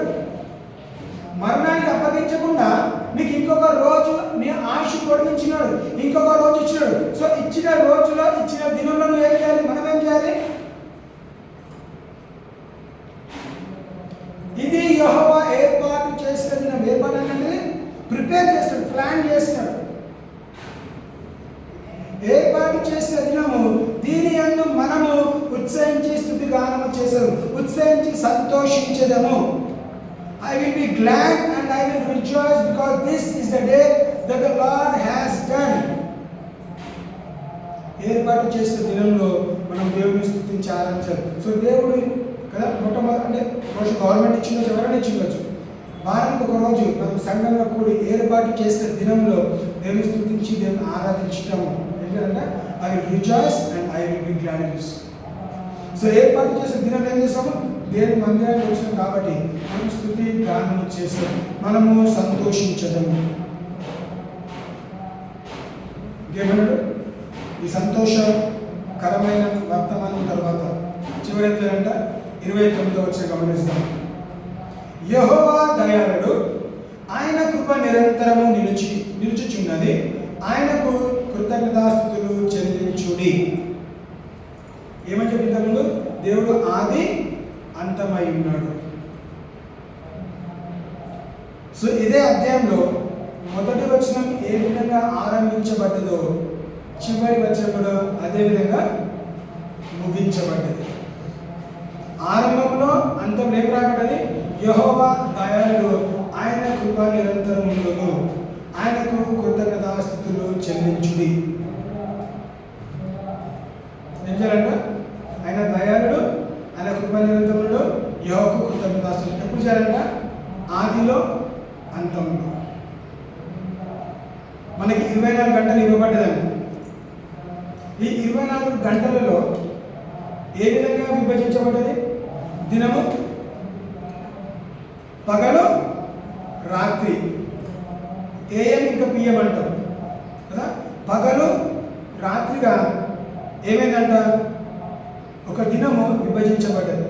మరణానికి అప్పగించకుండా నీకు ఇంకొక రోజు నీ ఆయుష్ పొడిగించినాడు, ఇంకొక రోజు ఇచ్చినాడు. సో ఇచ్చిన రోజులో, ఇచ్చిన దినంలో నువ్వు ఏం చేయాలి? మనం ఏం చేయాలి? ఇది యెహోవా ఏర్పాటు చేసిన దినం. ఏర్పాటు అంటే ప్రిపేర్ చేస్తాడు, ప్లాన్ చేస్తాడు. ఏర్పాటు చేసిన దినము, దీని యందు మనము ఉత్సహించి స్తుతి గానము చేసాము, ఉత్సహించి సంతోషించెదము. I will be glad and I will rejoice because this is the day that the Lord has done. ఏర్పాటు చేసిన దినంలో మనం దేవుని స్తుతించి ఆరాధించాలి. సో దేవుడు కదా మొట్టమొదటి అంటే రోజు గవర్నమెంట్ ఇచ్చిండొచ్చు, ఎవరైనా ఇచ్చిండొచ్చు. వారానికి ఒక రోజు మనం సంఘంలో కూడి ఏర్పాటు చేసిన దినంలో దేవుని స్తుతించి దేవుని ఆరాధించటము ఏంటంటే I will rejoice and I will be glad in this. So ఏర్పాటు చేసిన దినం ఏం చేస్తాము? దేవుని మందిరానికి వచ్చినాం కాబట్టి మనం స్తుతి గానము చేసాం, మనము సంతోషించదము. ఇంకేమన్నాడు? ఈ సంతోషకరమైన వర్తమానం తర్వాత చివరి ఏంటంట 29వ వచనం గమనిస్తాం. యెహోవా దయాళుడు, ఆయన కృప నిరంతరము నిలుచుచున్నది, ఆయనకు కృతజ్ఞతాస్తుతులు చెల్లించుడి. ఏమని చెప్పింది ముందు? దేవుడు ఆది అంతమై ఉన్నాడు. సో ఇదే అధ్యాయంలో మొదటి వచనం ఏ విధంగా ఆరంభించబడ్డదో చివరి వచనం కూడా అదే విధంగా ముగించబడ్డది. ఆరంభంలో అంతం ఏం రాబడ్డది? యెహోవా దయాళుడు, ఆయన కృప నిరంతరం ఉండును, ఆయనకు కృతజ్ఞతాస్తుతులు చెల్లించుడి. ఏం చేయాలంట? ఆయన దయాళుడు, ఆయన కృప నిరంతరుడు, యెహోవాకు కృతజ్ఞతాస్తుతులు. ఎప్పుడు చేయాలంట? ఆదిలో అంతంలో. మనకి 24 గంటలు ఇవ్వబడ్డదండి. ఈ 24 గంటలలో ఏ విధంగా విభజించబడ్డది? దినము, పగలు, రాత్రి. ఏఎం ఇంకా పిఎం అంటాం కదా. పగలు రాత్రిగా ఏమైందంట? ఒక దినము విభజించబడ్డది.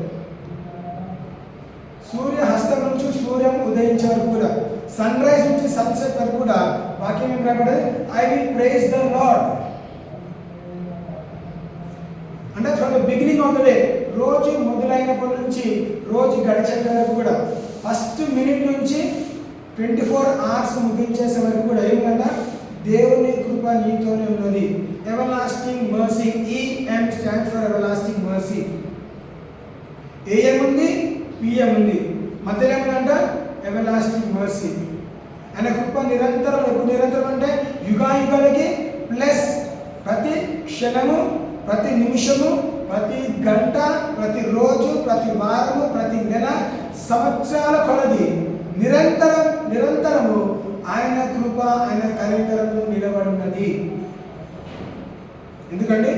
సూర్య హస్తం నుంచి సూర్యం ఉదయించే వరకు కూడా, సన్ రైజ్ నుంచి సన్సెట్ వరకు కూడా వాక్యం ఏం రాబడ్డది? I will praise the Lord. అంటే from the beginning of the day, రోజు మొదలైనప్పటి నుంచి రోజు గడిచేంత వరకు కూడా, ఫస్ట్ మినిట్ నుంచి 24 అవర్స్ ముగించేసే వరకు కూడా ఏమిటంట? దేవుని కృప నీతోనే ఉన్నది. Ever lasting mercy. EM stands for ever lasting mercy. AM ఉంది, పిఎం ఉంది, మధ్యలో ఏమిటంట? Ever lasting mercy. ఆయన కృప నిరంతరం. ఎప్పుడు నిరంతరం అంటే యుగాయుగాలకి ప్లస్ ప్రతి క్షణము, ప్రతి నిమిషము, ప్రతి గంట, ప్రతి రోజు, ప్రతి వారము, ప్రతి నెల, సంవత్సరాల కొలది నిరంతరము ఆయన కృప, ఆయన కనికరము నిలబడి ఉన్నది. ఎందుకంటే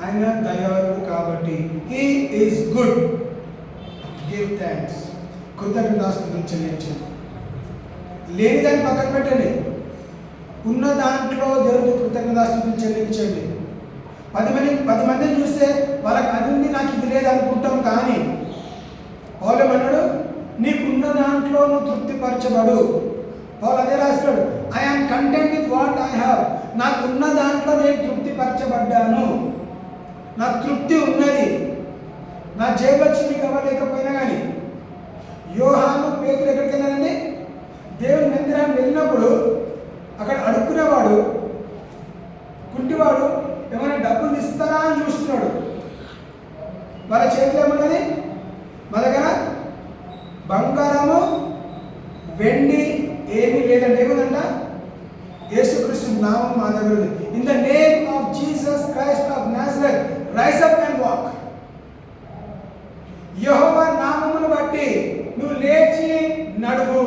ఆయన దయాళుడు కాబట్టి. He is good. Give thanks. కృతజ్ఞతాస్తుతులు చెల్లించండి. లేని దాన్ని పక్కన పెట్టండి. ఉన్న దాంట్లో దేవుడికి కృతజ్ఞతాస్తుతులు చెల్లించండి. 10 మందిని చూస్తే వాళ్ళకి అది ఉంది, నాకు ఇది లేదనుకుంటాం. కానీ పౌలు ఏమన్నాడు? నీకున్న దాంట్లో నువ్వు తృప్తిపరచబడు. పౌలు అదే రాస్తాడు, I am content with what I have. నాకున్న దాంట్లో నేను తృప్తిపరచబడ్డాను, నాకు తృప్తి ఉన్నది. నా జేబులక్ష్మి కావలేకపోయినా కానీ. యోహాను, పేతురు ఎక్కడికి వెళ్ళారండి? దేవుని మందిరానికి వెళ్ళినప్పుడు అక్కడ అడుక్కునేవాడు, కుంటివాడు ఏమైనా డబ్బులు ఇస్తారా అని చూస్తున్నాడు. వాళ్ళ చేతిలో ఏమన్నది? మా దగ్గర బంగారము వెండి ఏమీ లేదండి. ఏముందంట? యేసుక్రీస్తు నామం మా దగ్గర ఉంది. In the name of Jesus Christ of Nazareth rise up and walk. యెహోవా నామమును బట్టి నువ్వు లేచి నడువు.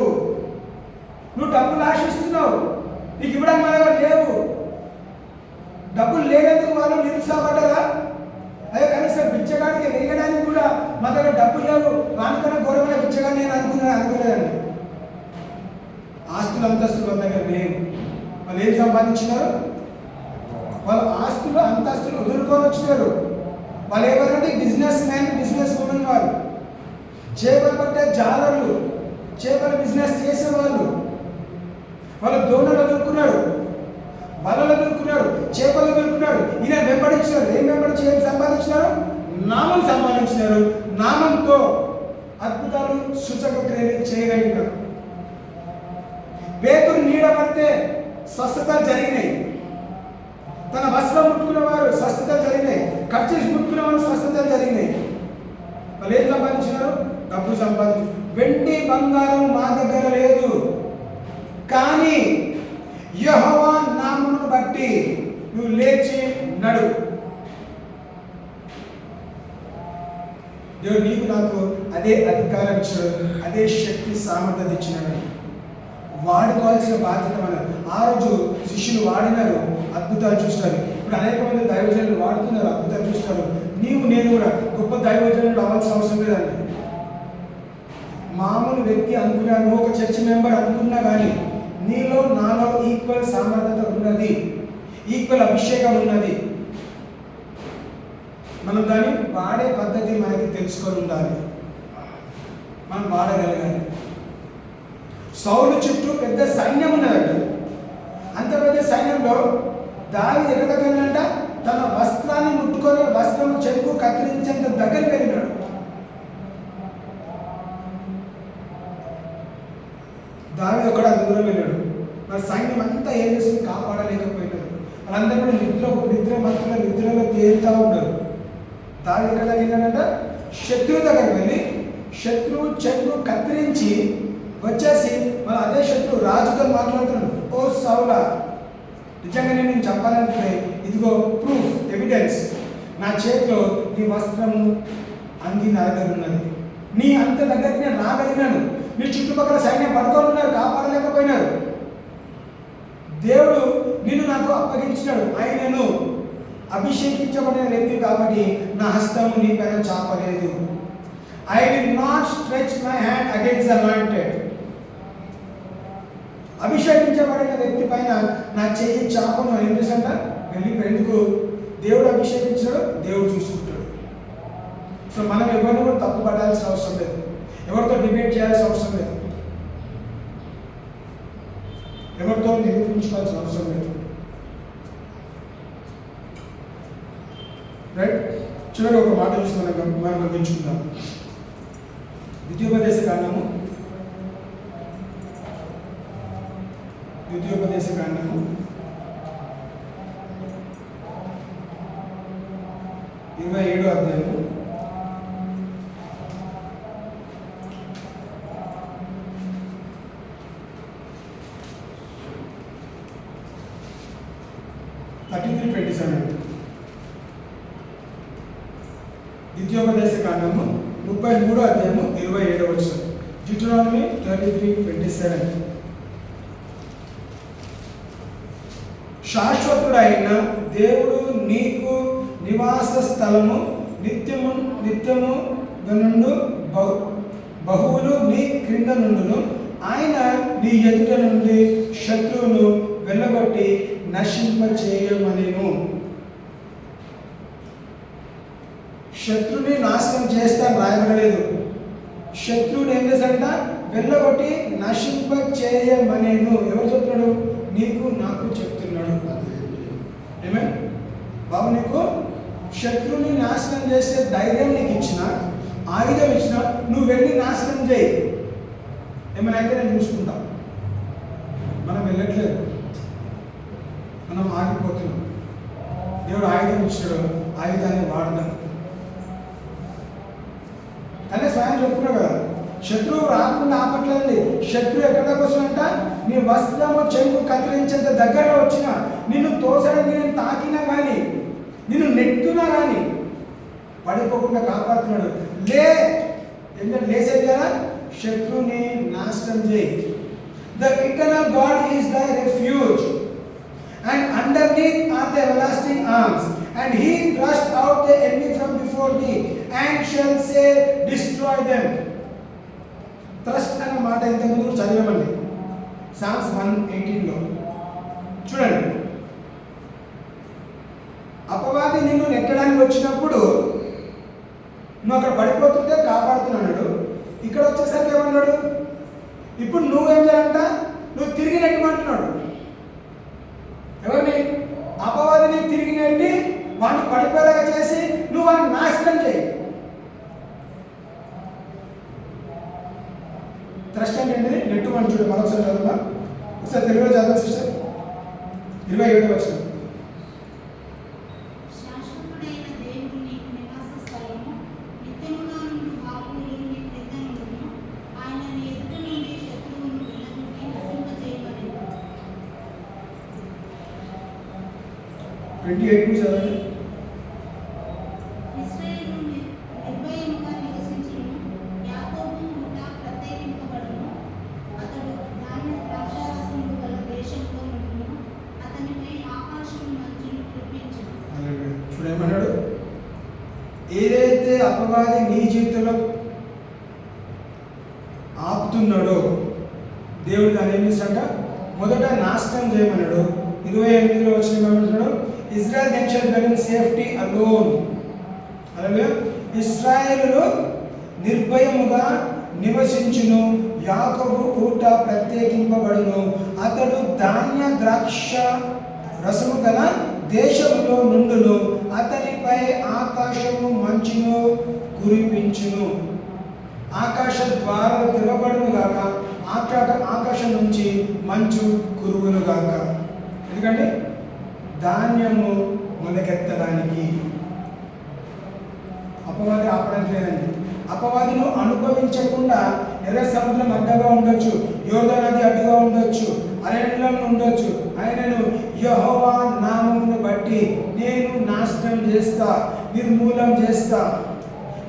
నువ్వు డబ్బులు ఆశిస్తున్నావు, నీకు ఇవ్వడానికి మన దగ్గర లేవు. డబ్బులు లేనందుకు వాళ్ళు నిరుత్సాహపడ్డారా? అదే కనీసం బిచ్చగాడికి వేయడానికి కూడా మా దగ్గర డబ్బులు లేవు, వానికన్నా ఘోరమైన బిచ్చగాని నేను అనుకోలేదండి. ఆస్తులు అంతస్తులు వాళ్ళ దగ్గర లేవు. వాళ్ళు ఏం సంపాదించినారు? వాళ్ళ ఆస్తులు అంతస్తులు వదులుకొని వచ్చినారు. వాళ్ళు ఎవరంటే బిజినెస్ మ్యాన్, బిజినెస్ ఉమెన్. వాళ్ళు చేపలు పట్టే జాలర్లు, చేపల బిజినెస్ చేసేవాళ్ళు. వాళ్ళు దోణలు వదులుకున్నాడు, బలలు వదులుకున్నాడు, చేపలు వదులుకున్నాడు. ఈయన వెంబడించినారు. ఏం వెంబడించి ఏం సంపాదించినారు? నామం సంపాదించినారు. నామంతో అద్భుతాలు, సూచక క్రియలు చేయగలిగినారు. పేతురు నీడ పడితే స్వస్థతలు జరిగినాయి. తన వస్త్రం ముట్టుకున్న వారు స్వస్థతలు జరిగినాయి. కర్చీఫ్ ముట్టుకున్న వారు స్వస్థతలు జరిగినాయి. వాళ్ళు ఏం సంపాదించినారు? డబ్బు సంపాదించారు. వెండి బంగారం మా దగ్గర లేదు, కానీ యెహోవా నామమును బట్టి నువ్వు లేచి నడు. దేవుడు నీకు నాకు అదే అధికారం ఇచ్చాడు, అదే శక్తి సామర్థ్యత ఇచ్చినాడు. వాడుకోవాల్సిన బాధ్యత మనది. ఆ రోజు శిష్యులు వాడినారు, అద్భుతాలు చూస్తారు. ఇప్పుడు అనేక మంది దైవజనులు వాడుతున్నారు, అద్భుతాలు చూస్తారు. నీవు నేను కూడా గొప్ప దైవజనులు అవ్వాల్సిన అవసరం లేదండి. మామూలు వ్యక్తి అనుకున్నా, నువ్వు ఒక చర్చ్ మెంబర్ అనుకున్నా కానీ నీలో నాలో ఈక్వల్ సామర్థ్యత ఉన్నది, ఈక్వల్ అభిషేకం ఉన్నది. మనం దాన్ని వాడే పద్ధతి మనకి తెలుసుకొని ఉండాలి, మనం వాడగలగాలి. సౌలు చుట్టూ పెద్ద సైన్యం ఉన్నదంట. అంత పెద్ద సైన్యంలో దావీదు ఎక్కడికంట తన వస్త్రాన్ని ముట్టుకొని వస్త్రం చెక్కు కత్తిరించేంత దగ్గర వెళ్ళినాడు. దావీదు ఒక్కడ అంత దూరం వెళ్ళాడు. మరి సైన్యం అంతా ఏం చేసి కాపాడలేకపోయినారు. వాళ్ళందరూ కూడా నిద్రలో తేలుతూ ఉన్నారు. దావీదు ఎక్కడ వెళ్ళాడంట? శత్రువు దగ్గరికి వెళ్ళి శత్రువు చెక్కు కత్తిరించి వచ్చేసి మన అదే శత్రువు రాజుతో మాట్లాడుతున్నాడు. ఓ సౌలా, నిజంగా నేను చెప్పాలంటే ఇదిగో ప్రూఫ్, ఎవిడెన్స్. నా చేతిలో నీ వస్త్రము అంగి నా దగ్గర ఉన్నది. నీ అంత దగ్గరికి నేను రాగలిగినాను. నీ చుట్టుపక్కల సైన్యం పడుకొని ఉన్నారు, కాపాడలేకపోయినారు. దేవుడు నిన్ను నాకు అప్పగించినాడు. ఆయనను అభిషేకించబడిన వ్యక్తి కాబట్టి నా హస్తము నీ పైన చాపలేదు. I will not stretch my hand against anointed. అభిషేకించబడిన వ్యక్తి పైన నా చెయ్యి చాపను ఏం చేశాడ? ఎందుకు? దేవుడు అభిషేకించాడు, దేవుడు చూసుకుంటాడు. సో మనం ఎవరిని కూడా తప్పు పడాల్సిన అవసరం లేదు, ఎవరితో డిబేట్ చేయాల్సిన అవసరం లేదు, ఎవరితో నిరూపించుకోవాల్సిన అవసరం లేదు. రైట్? చివరి ఒక మాట చూసి మనం గమనించుకుందాం. ద్వితీయోపదేశ కాండము 27వ అధ్యాయము 1 33:27. ద్వితీయోపదేశ కాండము 33:27. Deuteronomy 33:27. శాశ్వతుడైన దేవుడు నీకు నివాస స్థలము నిత్యము నుండు బహువులు నీ క్రింద నుండును. ఆయన నీ ఎదుట నుండి శత్రువును వెళ్ళగొట్టి నశింపచేయమనెను. శత్రుని నాశనం చేస్తాను రాయబడలేదు. శత్రువుని ఏం చేశాడంట? వెళ్ళగొట్టి నశింపచేయమనెను. ఎవరు చెప్తున్నాడు? నీకు నాకు చెప్తున్నాడు. ఏమే బాబు, నీకు శత్రువుని నాశనం చేసే ధైర్యం నీకు ఇచ్చిన, ఆయుధం ఇచ్చిన, నువ్వు వెళ్ళి నాశనం చేయి. ఏమైనా అయితే నేను చూసుకుంటా. మనం వెళ్ళట్లేదు, మనం ఆగిపోతున్నాం. దేవుడు ఆయుధం ఇచ్చాడు, ఆయుధాన్ని వాడదాం. అనే స్వయం చెప్తున్నావు కదా, శత్రువు రాకుండా ఆపట్లేదండి. శత్రువు ఎక్కడ వస్తుందంట? నీ వస్త్రము చెంగు కత్తిరించేంత దగ్గరలో వచ్చిన, నిన్ను తోసడానికి నేను తాకినా కానీ, నిన్ను నెట్టునా కానీ పడిపోకుండా కాపాడుతున్నాడు. ఎందుకంటే లేసేది కదా, శత్రువుని నాశనం చేయి. The eternal God is the refuge and underneath are the everlasting arms, and he thrust out the enemy from before thee and shall say, destroy them. Thrust అన్న మాట ఇంతకు ముందు చదివామండి, Psalms 118లో. చూడండి, అపవాది నిన్ను నెట్టడానికి వచ్చినప్పుడు నువ్వు అక్కడ పడిపోతుంటే కాపాడుతున్నాడు. ఇక్కడ వచ్చేసరికి ఏమన్నాడు? ఇప్పుడు నువ్వేం చేయాలంట? నువ్వు తిరిగి నెట్టమంటున్నాడు. ఎవరిని? అపవాదిని తిరిగి నెట్టి వాడిని పడిపోయేలాగా చేసి నువ్వు వాడిని నాశనం చేయి. త్రస్ట్ అంటే ఏంటిది? నెట్టు అని చూడు. మరొకసారి చదువుగా, ఒకసారి తెలుగులో చదవండి సిస్టర్. 27 28 చదవండి. చూడేమన్నాడు? ఏదైతే అపవాది నీ జీవితంలో ఆపుతున్నాడో దేవుడు దాన్ని ఏం చేస్తాడ? మొదట నాశనం చేయమన్నాడు. 28లో వచ్చిన ఏమంటున్నాడు? Israel then shall dwell in safety alone. అలాగే ఇశ్రాయేలులో నిర్భయముగా నివసించును, యాకోబు ఊట ప్రత్యేకింపబడును. అతడు ధాన్య ద్రాక్ష రసము గల దేశములో నుండును, అతనిపై ఆకాశము మంచును కురిపించును. ఆకాశ ద్వారాలు తెరవబడును గాక, ఆకాశం నుంచి మంచు కురువును గాక. ఎందుకంటే ధాన్యము మొలకెత్తడానికి. అపవాది ఆపడానికి లేదండి. అపవాదిను అనుభవించకుండా ఎర్ర సముద్రం అడ్డగా ఉండొచ్చు, యోర్దాను నది అడ్డుగా ఉండొచ్చు, అరణ్యం ఉండొచ్చు. ఆయనను యెహోవా నామమును బట్టి నేను నాశనం చేస్తా, నిర్మూలం చేస్తా.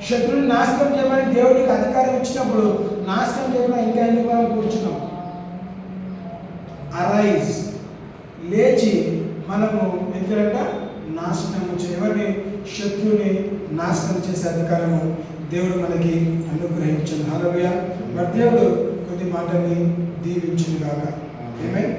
శత్రువుని నాశనం చేయమని దేవుడికి అధికారం ఇచ్చినప్పుడు నాశనం చేయకుండా ఇంకా ఎందుకు మనం కూర్చున్నాం? అరైజ్, లేచి మనము ఎందుకంట నాశనం ఎవరిని? శత్రువుని నాశనం చేసే అధికారము దేవుడు మనకి అనుగ్రహించను. హల్లెలూయా. మరి దేవుడు కొద్ది మాటల్ని దీవించును గాక. ఆమేన్.